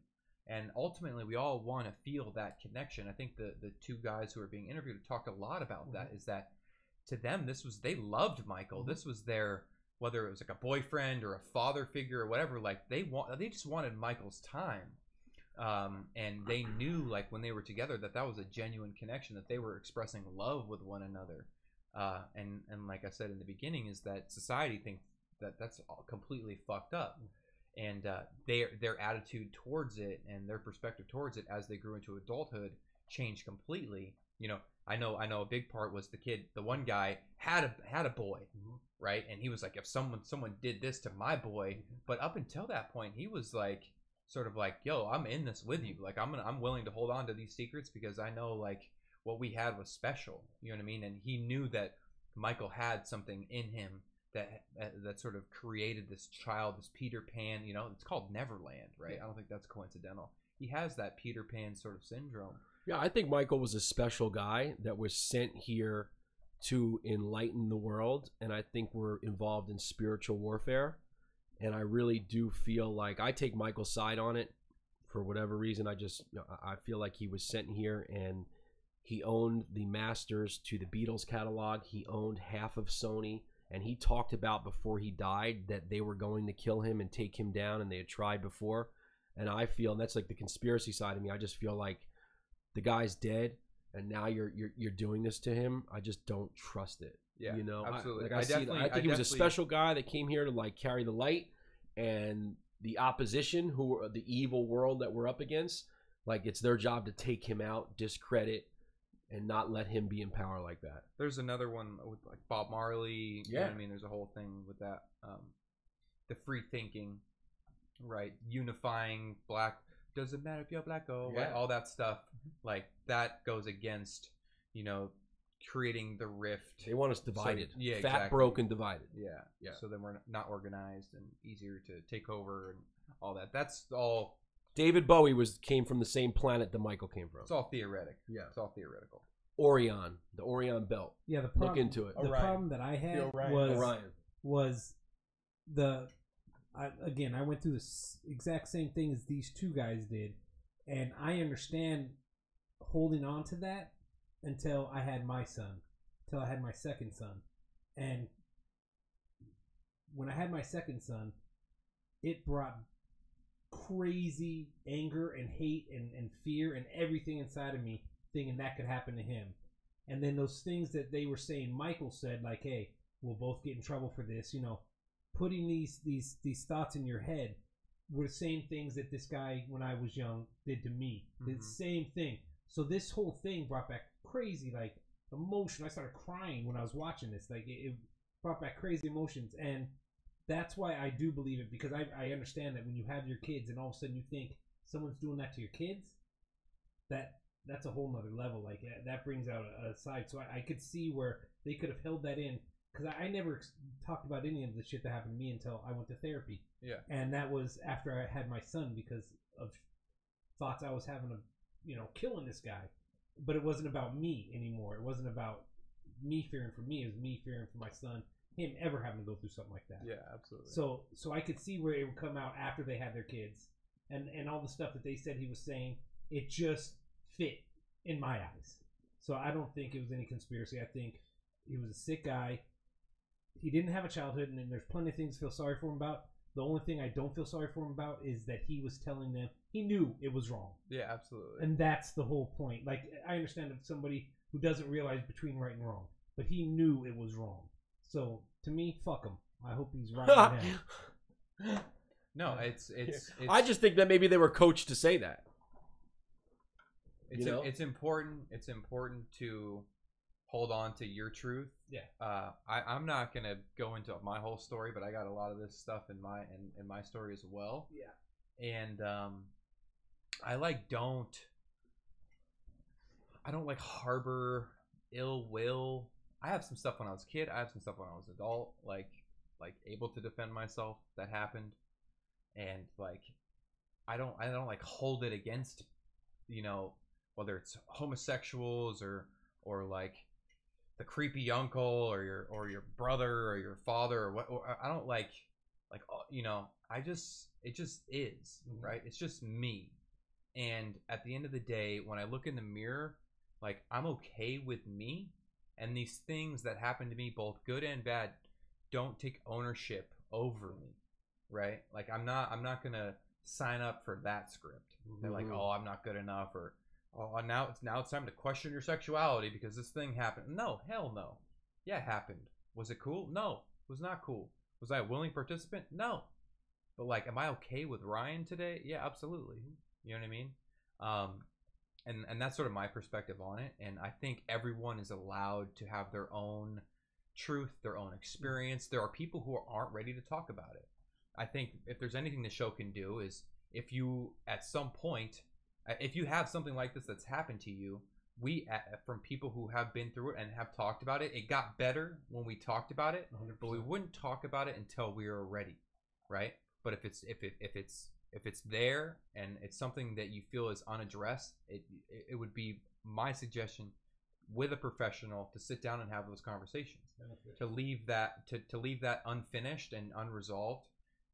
And ultimately, we all want to feel that connection. I think the two guys who are being interviewed talked a lot about that, is that to them, they loved Michael. This was their, whether it was like a boyfriend or a father figure or whatever, like they just wanted Michael's time. And they knew, like, when they were together, that was a genuine connection, that they were expressing love with one another. And like I said in the beginning, is that society thinks that that's all completely fucked up. And their attitude towards it and their perspective towards it as they grew into adulthood changed completely. You know, I know a big part was the one guy had a boy, right? And he was like, if someone did this to my boy, but up until that point, he was like, sort of like, yo, I'm in this with you. Like, I'm willing to hold on to these secrets because I know, like, what we had was special. You know what I mean? And he knew that Michael had something in him that sort of created this child, this Peter Pan. You know, it's called Neverland, right? I don't think that's coincidental. He has that Peter Pan sort of syndrome. Yeah, I think Michael was a special guy that was sent here to enlighten the world, and I think we're involved in spiritual warfare. And I really do feel like I take Michael's side on it for whatever reason. I feel like he was sent here and he owned the masters to the Beatles catalog. He owned half of Sony. And he talked about before he died that they were going to kill him and take him down, and they had tried before. And I feel, and that's like the conspiracy side of me, I just feel like the guy's dead, and now you're doing this to him. I just don't trust it. Yeah, you know, absolutely. I think he was a special guy that came here to like carry the light, and the opposition, who are the evil world that we're up against, like it's their job to take him out, discredit, and not let him be in power like that. There's another one with like Bob Marley. You know what I mean? There's a whole thing with that. The free thinking, right? Unifying black. Doesn't matter if you're black or white. All that stuff. Like that goes against, you know, creating the rift. They want us divided. So, yeah, fat, exactly. broke, and divided. Yeah. So then we're not organized and easier to take over and all that. That's all. David Bowie came from the same planet that Michael came from. It's all theoretic. Yeah. It's all theoretical. Orion, the Orion Belt. Yeah, the problem, look into it. The problem that I had was I went through the exact same thing as these two guys did, and I understand holding on to that until I had my son, until I had my second son, and when I had my second son, it brought crazy anger and hate and fear and everything inside of me, thinking that could happen to him. And then those things that they were saying Michael said, like, hey, we'll both get in trouble for this, you know, putting these thoughts in your head were the same things that this guy when I was young did to me. The same thing. So this whole thing brought back crazy like emotion. I started crying when I was watching this. Like it brought back crazy emotions, and that's why I do believe it, because I understand that when you have your kids and all of a sudden you think someone's doing that to your kids, that's a whole nother level. Like that brings out a side. So I could see where they could have held that in, because I never talked about any of the shit that happened to me until I went to therapy. Yeah. And that was after I had my son, because of thoughts I was having of, you know, killing this guy. But it wasn't about me anymore. It wasn't about me fearing for me. It was me fearing for my son, him ever having to go through something like that. Yeah, absolutely. So I could see where it would come out after they had their kids, and all the stuff that they said he was saying, it just fit in my eyes. So I don't think it was any conspiracy. I think he was a sick guy. He didn't have a childhood, and there's plenty of things to feel sorry for him about. The only thing I don't feel sorry for him about is that he was telling them he knew it was wrong. Yeah, absolutely. And that's the whole point. Like, I understand if somebody who doesn't realize between right and wrong, but he knew it was wrong. So to me, fuck him. I hope he's right now. No, it's I just think that maybe they were coached to say that. It's important. It's important to hold on to your truth. Yeah. I'm not gonna go into my whole story, but I got a lot of this stuff in my story as well. Yeah. And I don't like harbor ill will. I have some stuff when I was a kid. I have some stuff when I was an adult, like able to defend myself. That happened, and like I don't like hold it against, you know, whether it's homosexuals or like, the creepy uncle or your brother or your father or what. Or I don't like you know. It just is, right? It's just me. And at the end of the day, when I look in the mirror, like, I'm okay with me, and these things that happen to me, both good and bad, don't take ownership over me, right? Like, I'm not gonna sign up for that script. They're like, oh, I'm not good enough, or oh, now it's time to question your sexuality because this thing happened. No, hell no. Yeah, it happened. Was it cool? No, it was not cool. Was I a willing participant? No. But, like, am I okay with Ryan today? Yeah, absolutely. You know what I mean? And that's sort of my perspective on it. And I think everyone is allowed to have their own truth, their own experience. There are people who aren't ready to talk about it. I think if there's anything the show can do is, if you, at some point, if you have something like this that's happened to you, from people who have been through it and have talked about it, it got better when we talked about it, 100%. but we wouldn't talk about it until we were ready, right? But if it's there and it's something that you feel is unaddressed, it would be my suggestion with a professional to sit down and have those conversations. To leave that unfinished and unresolved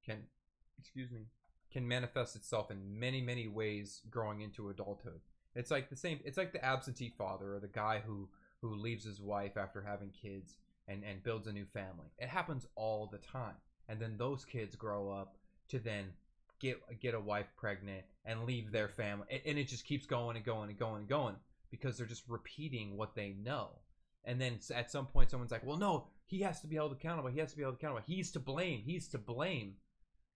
can manifest itself in many ways growing into adulthood. It's like the absentee father, or the guy who leaves his wife after having kids and builds a new family. It happens all the time. And then those kids grow up to then get a wife pregnant and leave their family, and it just keeps going and going and going and going because they're just repeating what they know. And then at some point someone's like, well, no, he has to be held accountable, he's to blame.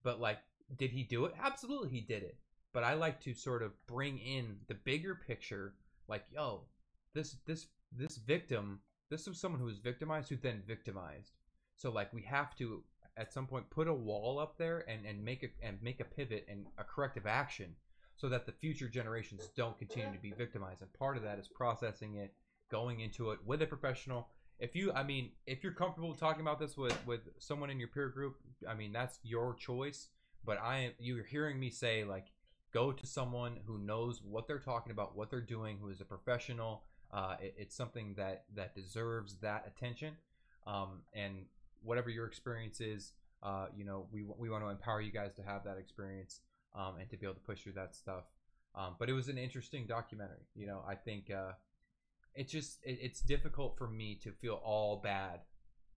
But, like, did he do it? Absolutely he did it. But I like to sort of bring in the bigger picture, like, yo, this victim, this was someone who was victimized, who then victimized. So, like, we have to at some point put a wall up there and make a pivot and a corrective action so that the future generations don't continue to be victimized. And part of that is processing it, going into it with a professional. If you're comfortable talking about this with someone in your peer group, I mean, that's your choice. But you're hearing me say, like, go to someone who knows what they're talking about, what they're doing, who is a professional. It's something that deserves that attention. And whatever your experience is, we want to empower you guys to have that experience, and to be able to push through that stuff. But it was an interesting documentary. I think it's difficult for me to feel all bad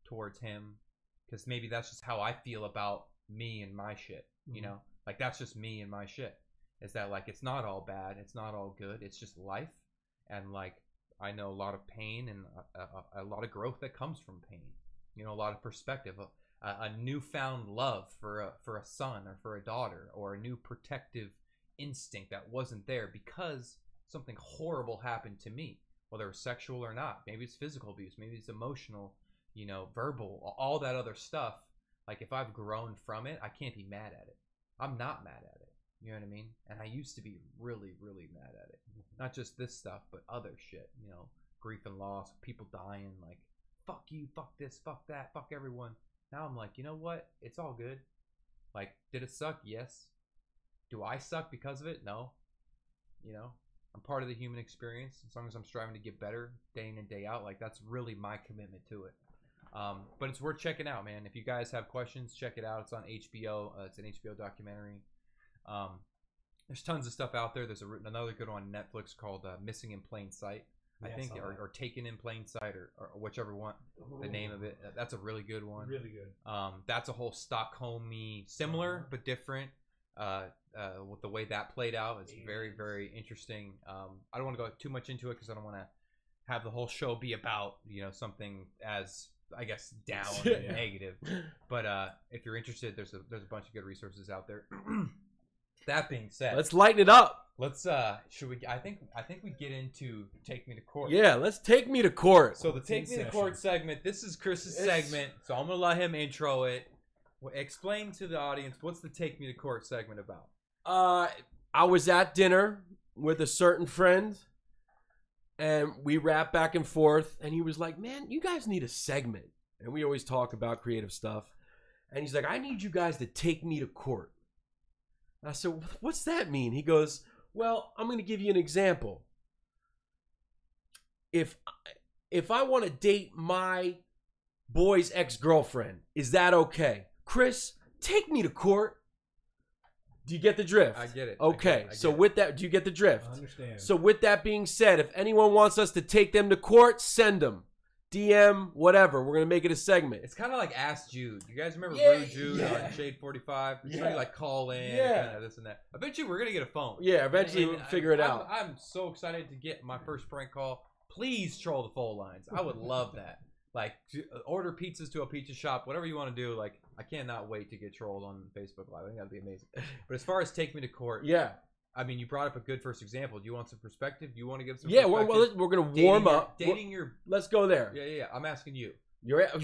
towards him, because maybe that's just how I feel about me and my shit. Like, that's just me and my shit. Is that, like, it's not all bad, it's not all good, it's just life. And, like, I know a lot of pain and a lot of growth that comes from pain. A lot of perspective, a newfound love for a son or for a daughter, or a new protective instinct that wasn't there because something horrible happened to me, whether it's sexual or not. Maybe it's physical abuse, maybe it's emotional, verbal, all that other stuff. Like, if I've grown from it, I can't be mad at it. I'm not mad at it. You know what I mean? And I used to be really, really mad at it. Not just this stuff, but other shit. Grief and loss, people dying, like, fuck you, fuck this, fuck that, fuck everyone. Now I'm like, you know what? It's all good. Like, did it suck? Yes. Do I suck because of it? No. I'm part of the human experience. As long as I'm striving to get better day in and day out, like, that's really my commitment to it. But it's worth checking out, man. If you guys have questions, check it out. It's on HBO. It's an HBO documentary. There's tons of stuff out there. There's another good one on Netflix called Missing in Plain Sight, I think, or Taken in Plain Sight, or whichever one, the name of it. That's a really good one. Really good. That's a whole Stockholm-y, similar but different. With the way that played out, it's very, very interesting. I don't want to go too much into it because I don't want to have the whole show be about something as, I guess, down and negative. But if you're interested, there's a bunch of good resources out there. That being said, let's lighten it up. Let's should we? I think we get into Take Me to Court. Yeah, let's Take Me to Court. So the Take Me to Court segment. This is Chris's segment, so I'm gonna let him intro it. Explain to the audience, what's the Take Me to Court segment about? I was at dinner with a certain friend, and we rapped back and forth, and he was like, man, you guys need a segment. And we always talk about creative stuff. And he's like, I need you guys to take me to court. And I said, what's that mean? He goes, well, I'm going to give you an example. If if I want to date my boy's ex-girlfriend, is that okay? Chris, take me to court. Do you get the drift? I get it. Okay, I so get it. with that, do you get the drift? I understand. So with that being said, if anyone wants us to take them to court, send them. DM, whatever. We're going to make it a segment. It's kind of like Ask Jude. You guys remember Yeah, Rude Jude yeah. on Shade 45? It's Yeah. where you like call in, Yeah. kind of this and that. Eventually, we're gonna get a phone. Yeah, eventually And we'll figure it I'm- out. I'm so excited to get my first prank call. Please troll the phone lines. I would love that. Like, order pizzas to a pizza shop, whatever you want to do. Like, I cannot wait to get trolled on Facebook Live. I think that'd be amazing. But as far as take me to court, Yeah. I mean, you brought up a good first example. Do you want some perspective? Do you want to give some? Yeah, perspective? we're going to warm up. Dating your. Let's go there. Yeah. I'm asking you. You're taking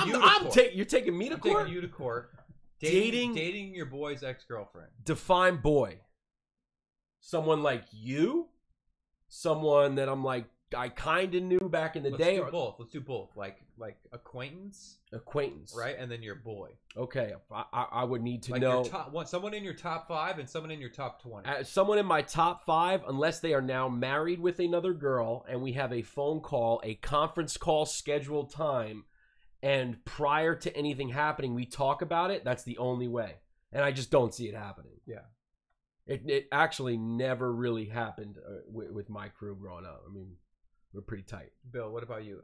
you to court. you're taking me to I'm court? taking you to court. Dating- Dating your boy's ex-girlfriend. Define boy. Someone like you? Someone that I'm like, I kind of knew back in the Let's day? do Or both. Let's do both. Like acquaintance, acquaintance. right? And then your boy. Okay. I would need to Like know. your top, someone in your top 5 and someone in your top 20. Someone in my top 5, unless they are now married with another girl and we have a phone call, a conference call scheduled time, and prior to anything happening, we talk about it, that's the only way. And I just don't see it happening. Yeah. It actually never really happened with my crew growing up. I mean, we're pretty tight. Bill, what about you?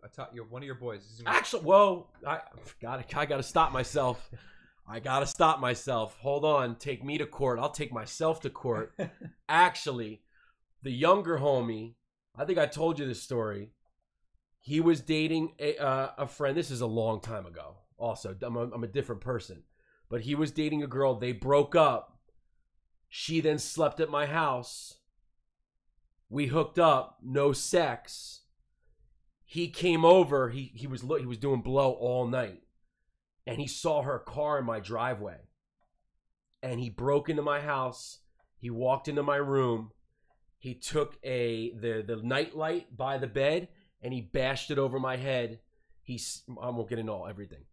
One of your boys. Is Actually, whoa, I gotta stop myself. I gotta stop myself. Hold on, take me to court. I'll take myself to court. Actually, the younger homie, I think I told you this story. He was dating a friend. This is a long time ago. Also, I'm a different person, but he was dating a girl. They broke up. She then slept at my house. We hooked up. No sex. He came over. He was doing blow all night, and he saw her car in my driveway. And he broke into my house. He walked into my room. He took the night light by the bed and he bashed it over my head. I won't get into everything.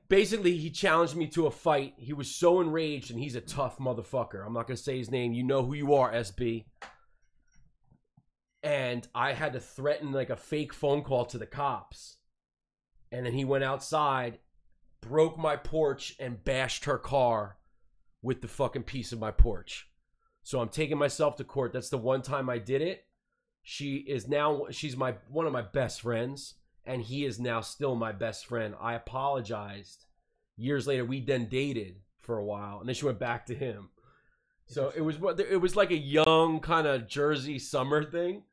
Basically, he challenged me to a fight. He was so enraged, and he's a tough motherfucker. I'm not gonna say his name. You know who you are, SB. And I had to threaten like a fake phone call to the cops. And then he went outside, broke my porch, and bashed her car with the fucking piece of my porch. So I'm taking myself to court. That's the one time I did it. She's one of my best friends, and he is now still my best friend. I apologized. Years later, we then dated for a while, and then she went back to him. So it was like a young kind of Jersey summer thing,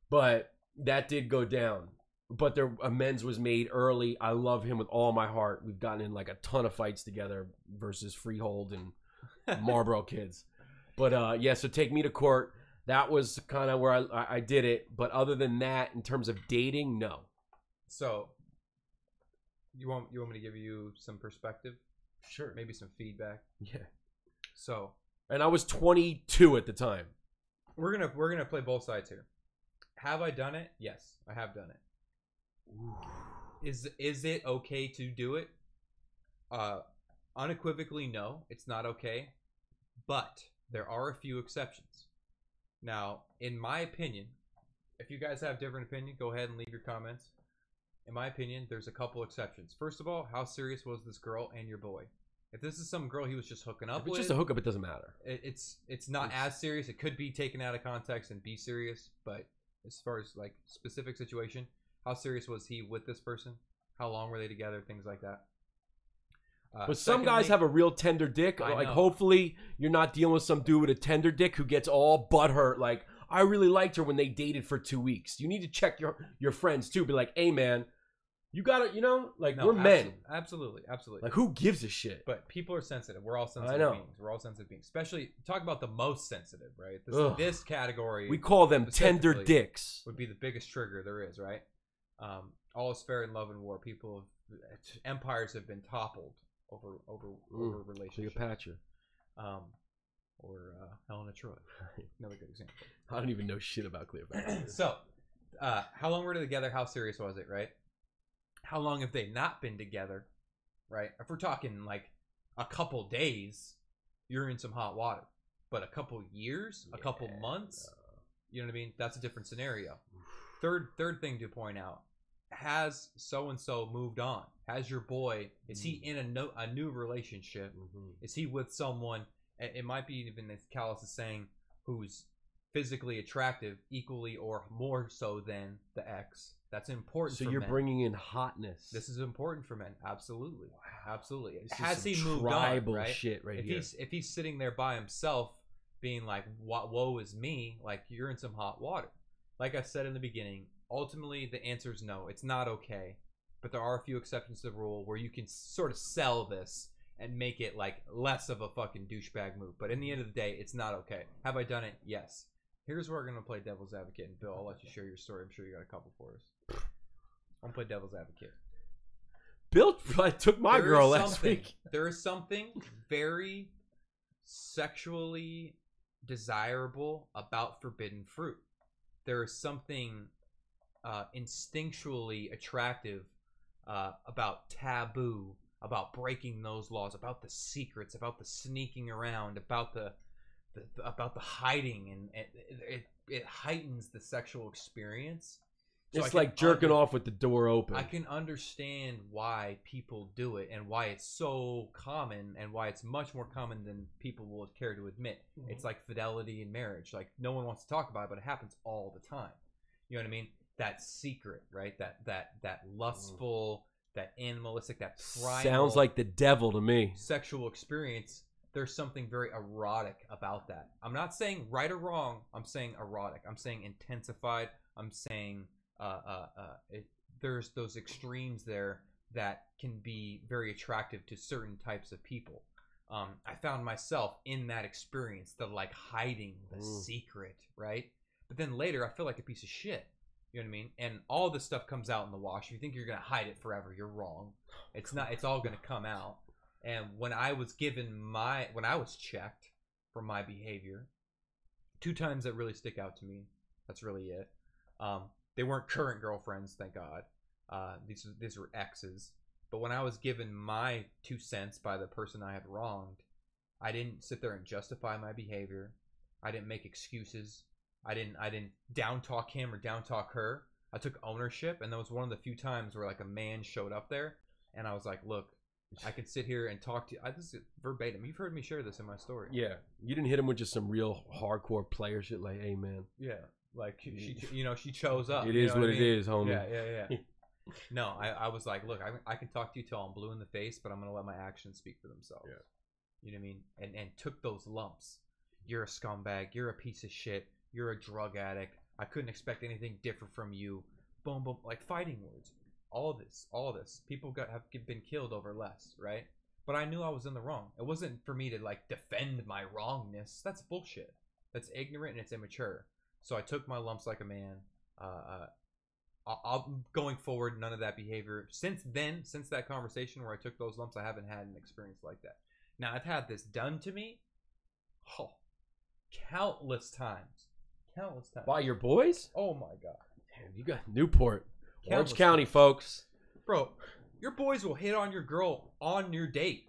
but that did go down. But amends was made early. I love him with all my heart. We've gotten in like a ton of fights together versus Freehold and Marlboro Kids. But yeah, so take me to court. That was kind of where I did it. But other than that, in terms of dating, no. So, you want me to give you some perspective? Sure. Maybe some feedback. Yeah. So, and I was 22 at the time. we're gonna play both sides here. Have I done it? Yes, I have done it. Is it okay to do it? Unequivocally, no, it's not okay. But there are a few exceptions. Now, in my opinion, if you guys have different opinion, go ahead and leave your comments. In my opinion, there's a couple exceptions. First of all, how serious was this girl and your boy? If this is some girl he was just hooking up If it's with, just a hookup, it doesn't matter. it's not as serious. It could be taken out of context and be serious, but as far as like specific situation, how serious was he with this person? How long were they together? Things like that. But some guys have a real tender dick. I Like, know. hopefully, you're not dealing with some dude with a tender dick who gets all butthurt. Like, I really liked her when they dated for 2 weeks. You need to check your friends too. Be like, hey man, you gotta, like No, we're men. Absolutely. Like, who gives a shit? But people are sensitive. We're all sensitive I know. beings. We're all sensitive beings. Especially talk about the most sensitive, right? Ugh. This category We call them tender specifically dicks. would be the biggest trigger there is, right? All is fair in love and war. Empires have been toppled over relationships. Cleopatra. Or Helena Troy. Another good example. I don't even know shit about Cleopatra. So, how long were they together? How serious was it, right? How long have they not been together, right? If we're talking like a couple days, you're in some hot water. But a couple years, a couple months, you know what I mean? That's a different scenario. third thing to point out: has so and so moved on? Has your boy? Is he in a new relationship? Is he with someone? It might be even, as Callus is saying, who's physically attractive equally or more so than the ex. That's important. So for you're men. bringing in hotness. This is important for men. Absolutely, absolutely. This is Has some he moved tribal on? Right? shit right here. If he's sitting there by himself, being like, "Woe is me," like you're in some hot water. Like I said in the beginning, ultimately the answer is no. It's not okay. But there are a few exceptions to the rule where you can sort of sell this and make it like less of a fucking douchebag move. But in the end of the day, it's not okay. Have I done it? Yes. Here's where we're gonna play devil's advocate, and Bill, I'll let you share your story. I'm sure you got a couple for us. I'm gonna play devil's advocate. Bill took my There girl is last something- week. There is something very sexually desirable about forbidden fruit. There is something instinctually attractive about taboo, about breaking those laws, about the secrets, about the sneaking around, about the hiding, and it heightens the sexual experience. So It's like jerking off with the door open. I can understand why people do it and why it's so common and why it's much more common than people will care to admit. It's like fidelity in marriage. Like no one wants to talk about it, but it happens all the time. You know what I mean? That secret, right? That lustful, that animalistic, that primal. Sounds like the devil to me. Sexual experience. There's something very erotic about that. I'm not saying right or wrong. I'm saying erotic. I'm saying intensified. I'm saying there's those extremes there that can be very attractive to certain types of people. I found myself in that experience, the like hiding the secret, right? But then later, I feel like a piece of shit. You know what I mean? And all this stuff comes out in the wash. If you think you're gonna hide it forever, you're wrong. It's not. It's all gonna come out. And when I was checked for my behavior, 2 times that really stick out to me. That's really it. They weren't current girlfriends, thank God. These were exes. But when I was given my 2 cents by the person I had wronged, I didn't sit there and justify my behavior. I didn't make excuses. I didn't down talk him or down talk her. I took ownership, and that was one of the few times where like a man showed up there, and I was like, "Look, I can sit here and talk to you." This is verbatim. You've heard me share this in my story. Yeah, you didn't hit him with just some real hardcore player shit like, "Hey man, Yeah, like she chose up. it you is know what I it mean? is, homie." Yeah. No, I was like, look, I can talk to you till I'm blue in the face, but I'm gonna let my actions speak for themselves. Yeah. You know what I mean? And took those lumps. You're a scumbag. You're a piece of shit. You're a drug addict. I couldn't expect anything different from you. Boom, boom, like fighting words. All this. People have been killed over less, right? But I knew I was in the wrong. It wasn't for me to like defend my wrongness. That's bullshit. That's ignorant and it's immature. So I took my lumps like a man. Going forward, none of that behavior. Since that conversation where I took those lumps, I haven't had an experience like that. Now, I've had this done to me countless times. By your boys? Oh, my God. Damn, you got Newport. Orange Countless County, times. folks. Bro, your boys will hit on your girl on your date.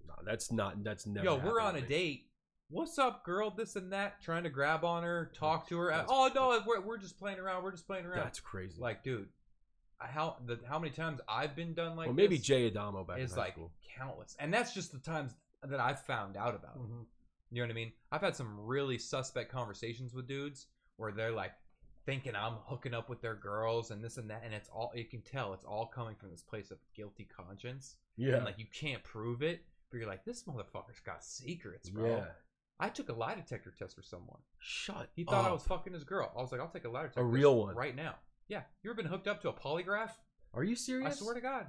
No, that's never Yo, we're on happened a to me. date. What's up, girl? This and that. Trying to grab on her, talk to her. Oh, no, we're just playing around. We're just playing around. That's crazy. Like, dude, how many times I've been done like well, maybe this Jay Adamo back in is high like school. countless. And that's just the times that I've found out about it. You know what I mean? I've had some really suspect conversations with dudes where they're like thinking I'm hooking up with their girls and this and that, and it's all, you can tell it's all coming from this place of guilty conscience. Yeah. And like you can't prove it, but you're like, this motherfucker's got secrets, bro. Yeah. I took a lie detector test for someone. Shut He thought I up. was fucking his girl. I was like, I'll take a lie detector A real test one. right now. Yeah. You ever been hooked up to a polygraph? Are you serious? I swear to God.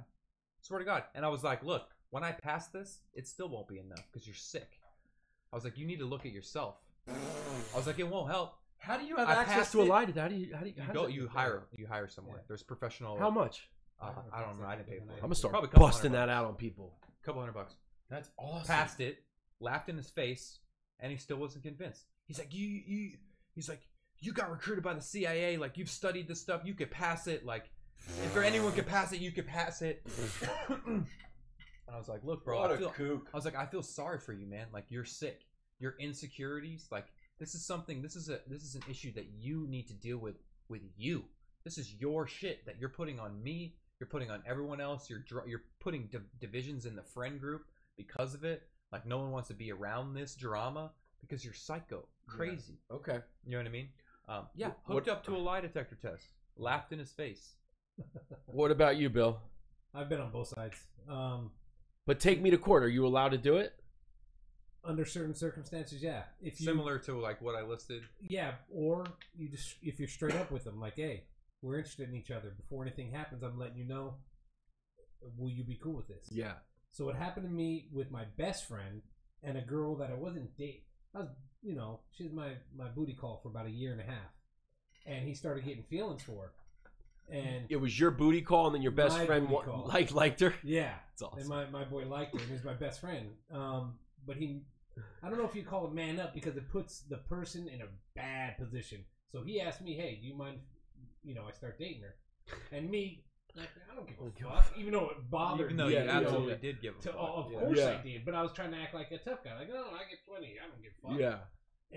Swear to God. And I was like, look, when I pass this, it still won't be enough because you're sick. I was like, you need to look at yourself. I was like, it won't help. How do you have I access passed to a it. lie detector? How do You hire someone. Yeah. There's professional. How much? I don't know. I didn't pay for it. I'm gonna start Probably a couple busting $100. that out on people. Couple $100. That's awesome. Passed it, laughed in his face, and he still wasn't convinced. He's like, he's like, you got recruited by the CIA. Like, you've studied this stuff. You could pass it. Like, if anyone could pass it, you could pass it. And I was like, look, bro, I feel sorry for you, man. Like, you're sick. Your insecurities, like, this is an issue that you need to deal with you. This is your shit that you're putting on me. You're putting on everyone else. You're putting divisions in the friend group because of it. Like, no one wants to be around this drama because you're psycho, crazy. Yeah. Okay. You know what I mean? Yeah, hooked up to a lie detector test. Laughed in his face. What about you, Bill? I've been on both sides. But take me to court. Are you allowed to do it? Under certain circumstances, yeah. If you, Similar to like what I listed. yeah, or you just if you're straight up with them, like, hey, we're interested in each other. Before anything happens, I'm letting you know. Will you be cool with this? Yeah. So it happened to me with my best friend and a girl that I wasn't dating. I was, you know, she's my booty call for about a year and a half, and he started getting feelings for her. And It was your booty call, and then your best My friend booty call. liked her. yeah, That's awesome. and my boy liked her, and he's my best friend. But I don't know if you call it man up because it puts the person in a bad position. So he asked me, hey, do you mind, you know, I start dating her? And me, like, I don't give a fuck, even though it bothered Even though me. you Yeah, absolutely did give a fuck. Of Yeah. course Yeah. I did, but I was trying to act like a tough guy. Like, no, I get plenty. I don't give a fuck. Yeah.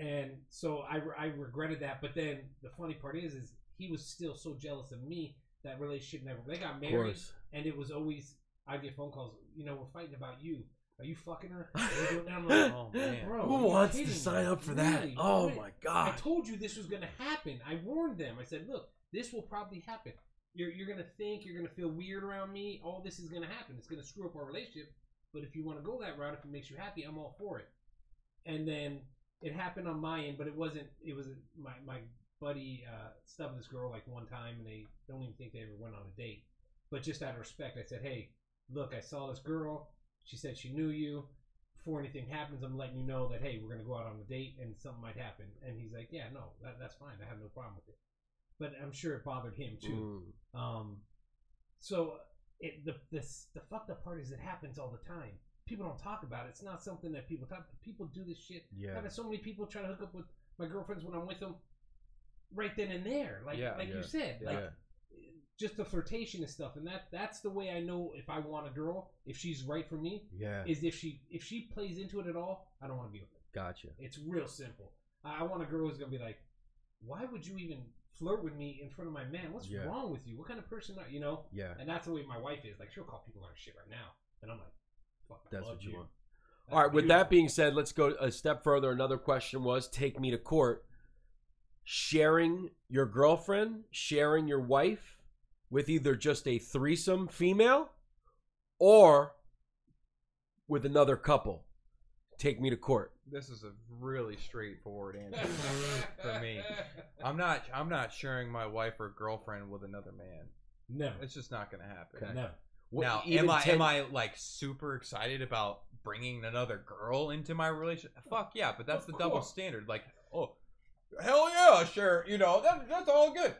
And so I regretted that. But then the funny part is he was still so jealous of me that relationship never. They got Of married, course. and it was always I get phone calls. You know, we're fighting about you. Are you fucking her? Are you doing that? I'm like, Oh man. bro, Who are you wants to kidding sign me? up for that? Really? Oh Really? my I god. told you this was gonna happen. I warned them. I said, look, this will probably happen. You're gonna think you're gonna feel weird around me. All this is gonna happen. It's gonna screw up our relationship. But if you want to go that route, if it makes you happy, I'm all for it. And then it happened on my end, but it wasn't. It was my buddy stubbed this girl like one time, and they don't even think they ever went on a date. But just out of respect, I said, hey, look, I saw this girl. She said she knew you. Before anything happens, I'm letting you know that, hey, we're going to go out on a date and something might happen. And he's like, yeah, no, that's fine. I have no problem with it. But I'm sure it bothered him too. So the fucked up part is it happens all the time. People don't talk about it. It's not something that people talk. People do this shit. Yeah. I've had so many people try to hook up with my girlfriends when I'm with them, right then and there. Like Yeah, you said, yeah. like just the flirtation and stuff. And that's the way I know if I want a girl, if she's right for me. Yeah. Is if she plays into it at all, I don't want to be with her. Gotcha. It's real simple. I want a girl who's gonna be like, why would you even flirt with me in front of my man? What's Yeah. wrong with you? What kind of person are you? Know? Yeah. And that's the way my wife is. Like, she'll call people on her shit right now, and I'm like, fuck, I That's love what you want. That's All right, with that beautiful. being said, let's go a step further. Another question was, take me to court. Sharing your girlfriend, sharing your wife with either just a threesome female or with another couple. Take me to court. This is a really straightforward answer for me. I'm not sharing my wife or girlfriend with another man. Never. It's just not gonna happen. Okay. Never. Now, Even am I like super excited about bringing another girl into my relationship? Fuck yeah, but that's Of the double course. standard. Like, oh, hell yeah, sure, you know that's all good.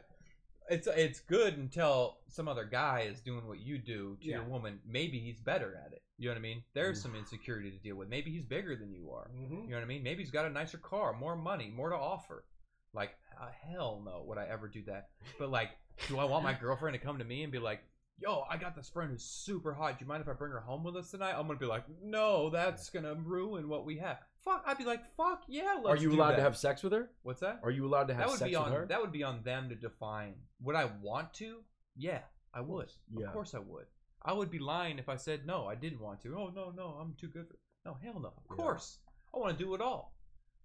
It's good until some other guy is doing what you do to your Yeah. woman. Maybe he's better at it. You know what I mean? There's some insecurity to deal with. Maybe he's bigger than you are. Mm-hmm. You know what I mean? Maybe he's got a nicer car, more money, more to offer. Like, hell no, would I ever do that? But like, do I want my girlfriend to come to me and be like, yo, I got this friend who's super hot. Do you mind if I bring her home with us tonight? I'm gonna be like, no, that's gonna ruin what we have. Fuck, I'd be like, fuck yeah, let's Are you do allowed that. to have sex with her? What's that? Are you allowed to have That would sex be with on her? that would be on them to define. Would I want to? Yeah, I would. Yeah. Of course I would. I would be lying if I said no, I didn't want to. Oh no, I'm too good for. No, hell no. Of Yeah. course, I want to do it all,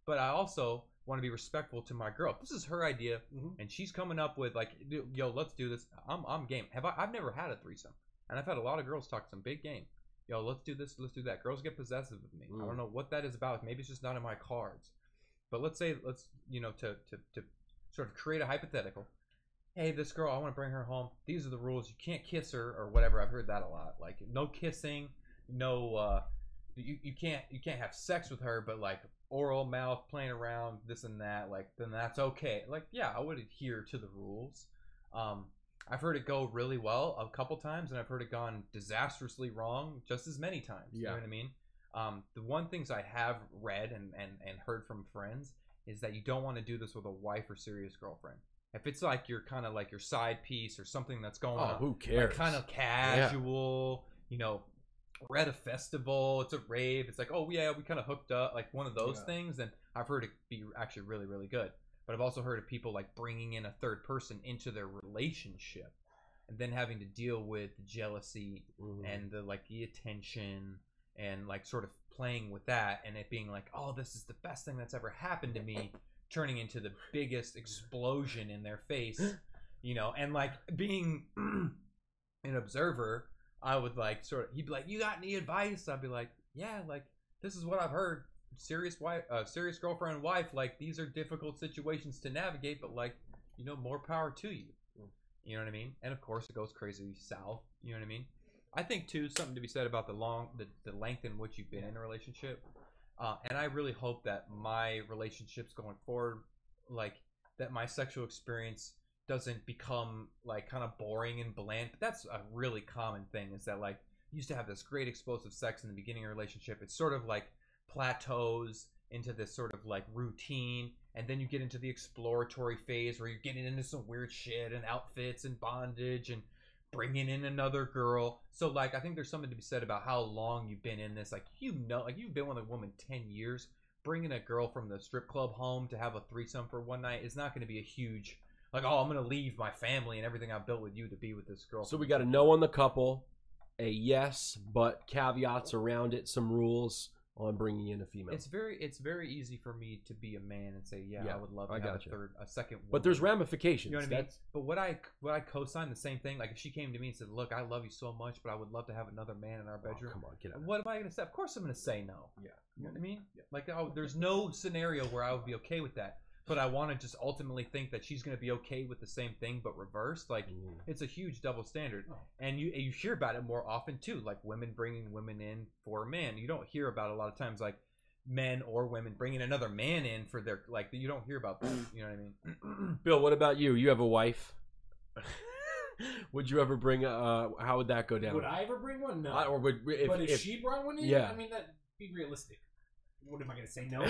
but I also want to be respectful to my girl. This is her idea, Mhm. and she's coming up with like, yo, let's do this. I'm game. I've never had a threesome, and I've had a lot of girls talk some big game. Yo, let's do this, let's do that. Girls get possessive of me. I don't know what that is about. Maybe it's just not in my cards. But let's to sort of create a hypothetical. Hey, this girl, I want to bring her home. These are the rules. You can't kiss her or whatever. I've heard that a lot. Like, no kissing, no you can't have sex with her, but like oral mouth, playing around, this and that, like, then that's okay. Like, yeah, I would adhere to the rules. I've heard it go really well a couple times, and I've heard it gone disastrously wrong just as many times. You know Yeah. what I mean? The one things I have read and heard from friends is that you don't want to do this with a wife or serious girlfriend. If it's like you're kind of like your side piece or something that's going Oh, on, who cares? like kind of casual, you know, we're at a festival, it's a rave, it's like, oh yeah, we kind of hooked up, like one of those Yeah. things, then I've heard it be actually really, really good. But I've also heard of people like bringing in a third person into their relationship, and then having to deal with the jealousy and the attention and like sort of playing with that, and it being like, oh, this is the best thing that's ever happened to me, turning into the biggest explosion in their face, and like being an observer, I would like he'd be like, you got any advice? I'd be like, yeah, like this is what I've heard. Serious girlfriend and wife, like these are difficult situations to navigate, but like, more power to you. You know what I mean? And of course it goes crazy south. You know what I mean? I think too, something to be said about the length in which you've been in a relationship. And I really hope that my relationships going forward, like that my sexual experience doesn't become like kind of boring and bland. But that's a really common thing, is that like you used to have this great explosive sex in the beginning of a relationship. It's sort of like plateaus into this sort of like routine, and then you get into the exploratory phase where you're getting into some weird shit and outfits and bondage and bringing in another girl. So like I think there's something to be said about how long you've been in this. Like like you've been with a woman 10 years. Bringing a girl from the strip club home to have a threesome for one night is not going to be a huge like, oh, I'm going to leave my family and everything I've built with you to be with this girl. So we got a no on the couple, a yes, but caveats around it, some rules on bringing in a female. It's very easy for me to be a man and say, yeah, I would love to have a second woman. But there's ramifications. You know what I mean? But would I co-sign the same thing? Like if she came to me and said, look, I love you so much, but I would love to have another man in our bedroom. Come on, get out. What am I going to say? Of course I'm going to say no. Yeah. You know what I mean? Yeah. Like there's no scenario where I would be okay with that. But I want to just ultimately think that she's going to be okay with the same thing, but reversed. Like it's a huge double standard, and you hear about it more often too. Like women bringing women in for a man. You don't hear about it a lot of times. Like men or women bringing another man in for their like. You don't hear about that. You know what I mean? Bill, what about you? You have a wife. Would you ever bring how would that go down? Would I ever bring one? No. Or would if she brought one in, yeah. I mean, that'd be realistic. What am I going to say? No.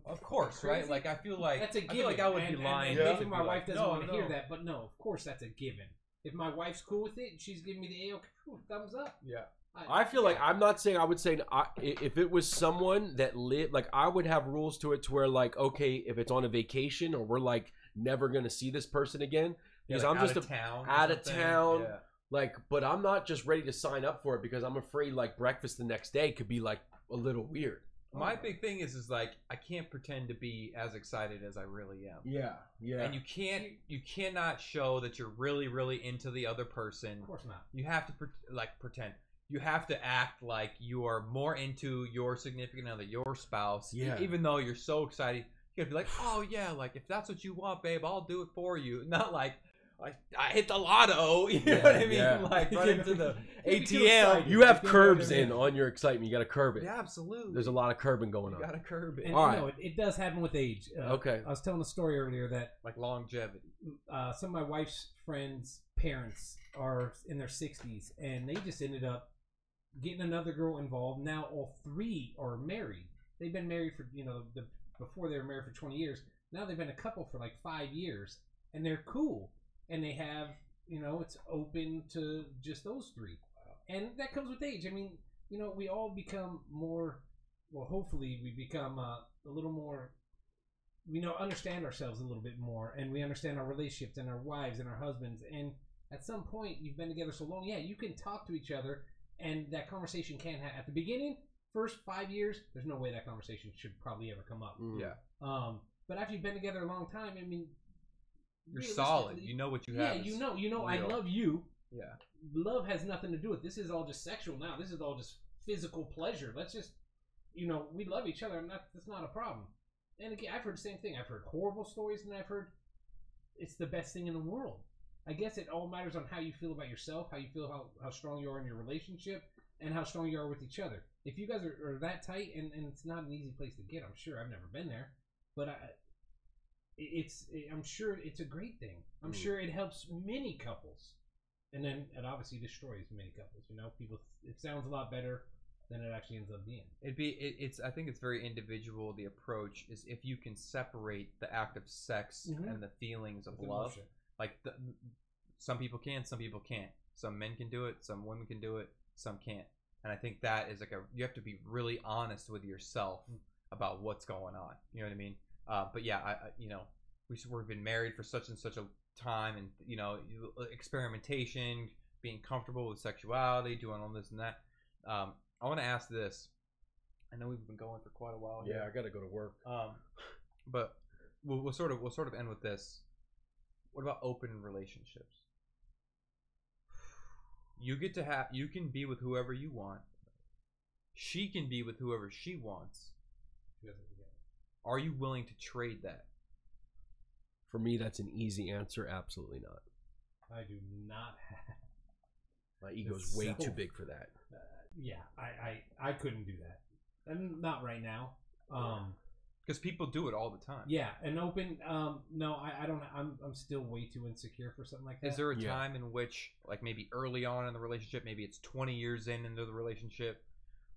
Of course, right? Like I feel like that's a given. I feel like I would be lying. Maybe my wife doesn't want to hear that, but no, of course that's a given. If my wife's cool with it, she's giving me the thumbs up. Yeah. I feel like I'm not saying I would say if it was someone that lived like I would have rules to it to where like okay if it's on a vacation or we're like never gonna see this person again because like I'm just out of town. Yeah. Like, but I'm not just ready to sign up for it because I'm afraid like breakfast the next day could be like a little weird. My big thing is like I can't pretend to be as excited as I really am. Yeah, yeah. And you cannot show that you're really, really into the other person. Of course not. You have to pretend. You have to act like you are more into your significant other, your spouse. Yeah. Even though you're so excited, you gotta be like, oh yeah, like if that's what you want, babe, I'll do it for you. Not like I hit the lotto. You know what I mean? Yeah. Like run into the ATM. You have curbs in on your excitement. You got to curb it. Yeah, absolutely. There's a lot of curbing going on. You got to curb it. And, all right. it does happen with age. Okay. I was telling a story earlier that like longevity. Some of my wife's friends' parents are in their 60s, and they just ended up getting another girl involved. Now all three are married. They've been married for before they were married for 20 years. Now they've been a couple for like 5 years, and they're cool. And they have, it's open to just those three. And that comes with age. I mean, we all become more, well, hopefully we become a little more, understand ourselves a little bit more. And we understand our relationships and our wives and our husbands. And at some point, you've been together so long, yeah, you can talk to each other. And that conversation can happen. At the beginning, first 5 years, there's no way that conversation should probably ever come up. Yeah. But after you've been together a long time, I mean, you're solid. You know what you have. Yeah, I love you. Yeah. Love has nothing to do with this. Is all just sexual now. This is all just physical pleasure. Let's just, we love each other, and that's not a problem. And again, I've heard the same thing. I've heard horrible stories, and I've heard it's the best thing in the world. I guess it all matters on how you feel about yourself, how you feel how strong you are in your relationship, and how strong you are with each other. If you guys are that tight, and it's not an easy place to get, I'm sure. I've never been there, but I'm sure it's a great thing. I'm sure it helps many couples, and then it obviously destroys many couples. People. It sounds a lot better than it actually ends up being. I think it's very individual. The approach is if you can separate the act of sex and the feelings of love. Emotion. Like some people can, some people can't. Some men can do it, some women can do it, some can't. And I think that is you have to be really honest with yourself about what's going on. You know what I mean? But yeah, you know, we've been married for such and such a time, and you know, experimentation, being comfortable with sexuality, doing all this and that. I want to ask this. I know we've been going for quite a while here. Yeah, I gotta go to work. But we'll sort of end with this. What about open relationships? You can be with whoever you want. She can be with whoever she wants. Are you willing to trade that? For me, that's an easy answer. Absolutely not. I do not have. My ego's way too big for that. Yeah, I couldn't do that, and not right now. Because people do it all the time. Yeah, and open. No, I don't. I'm still way too insecure for something like that. Is there a time in which, like maybe early on in the relationship, maybe it's 20 years into the relationship,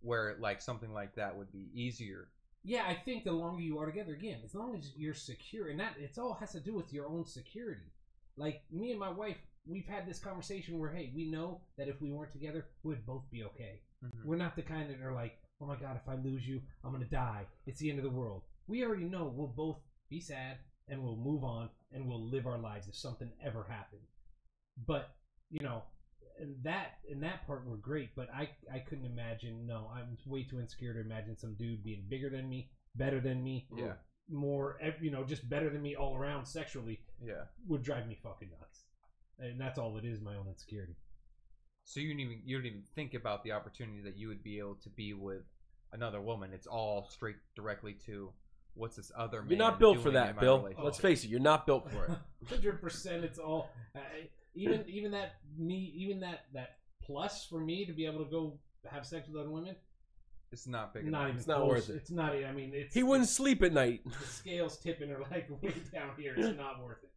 where like something like that would be easier? Yeah, I think the longer you are together, again, as long as you're secure, and that it's all has to do with your own security. Like me and my wife, we've had this conversation where, hey, we know that if we weren't together, we'd both be okay. Mm-hmm. We're not the kind that are like, oh my God, if I lose you, I'm gonna die. It's the end of the world. We already know we'll both be sad and we'll move on and we'll live our lives if something ever happened. But you know, in that part we're great. But I couldn't imagine. No, I'm way too insecure to imagine some dude being bigger than me, better than me, more, you know, just better than me all around sexually. Yeah, would drive me fucking nuts. And that's all it is, my own insecurity. So you don't even think about the opportunity that you would be able to be with another woman. It's all straight directly to what's this other man. You're not built for doing that, in my Bill. relationship. Let's face it, you're not built for it. 100%. It's all even that plus for me to be able to go have sex with other women. It's not big. Not even it's not close. worth it. It's not. I mean, it's he wouldn't sleep at night. The scales tipping are like way down here. It's not worth it.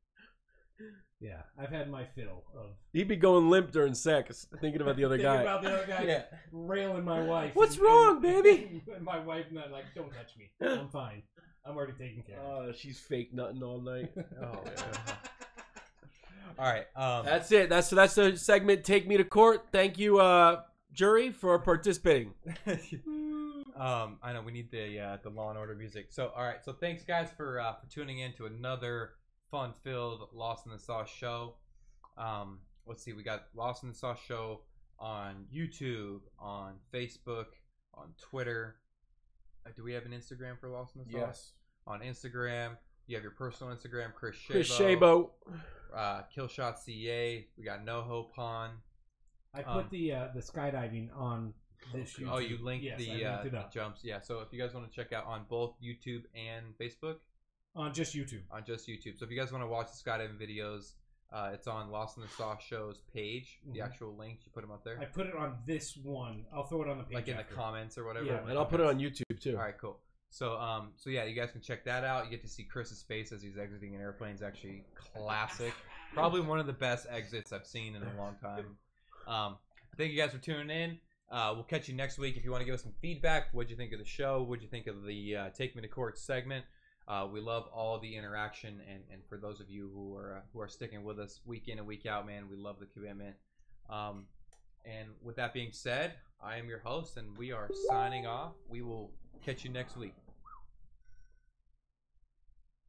Yeah, I've had my fill of. He'd be going limp during sex, thinking about the other guy. Thinking about the other guy, railing my wife. What's wrong, baby? And my wife not like, don't touch me. I'm fine. I'm already taken care of. Oh, she's fake nutting all night. Oh, yeah. All right. That's it. That's the segment. Take me to court. Thank you, jury, for participating. I know we need the Law and Order music. So all right. So thanks guys for tuning in to another fun-filled Lost in the Sauce show. Let's see. We got Lost in the Sauce show on YouTube, on Facebook, on Twitter. Do we have an Instagram for Lost in the Sauce? Yes. On Instagram, you have your personal Instagram, Chris Chris Shabo. Killshot CA. We got NoHo Pond. I put the skydiving on this YouTube. Oh, you linked the jumps. Yeah, so if you guys want to check out on both YouTube and Facebook. On just YouTube. On just YouTube. So if you guys want to watch the skydiving videos, it's on Lost in the Sauce Show's page. The actual links, you put them up there? I put it on this one. I'll throw it on the page. Like in the comments or whatever? Yeah, and I'll put it on YouTube too. All right, cool. So yeah, you guys can check that out. You get to see Chris's face as he's exiting an airplane. It's actually classic. Probably one of the best exits I've seen in a long time. Thank you guys for tuning in. We'll catch you next week. If you want to give us some feedback, what'd you think of the show? What'd you think of the Take Me to Court segment? We love all the interaction, and for those of you who are sticking with us week in and week out, man, we love the commitment. And with that being said, I am your host, and we are signing off. We will catch you next week.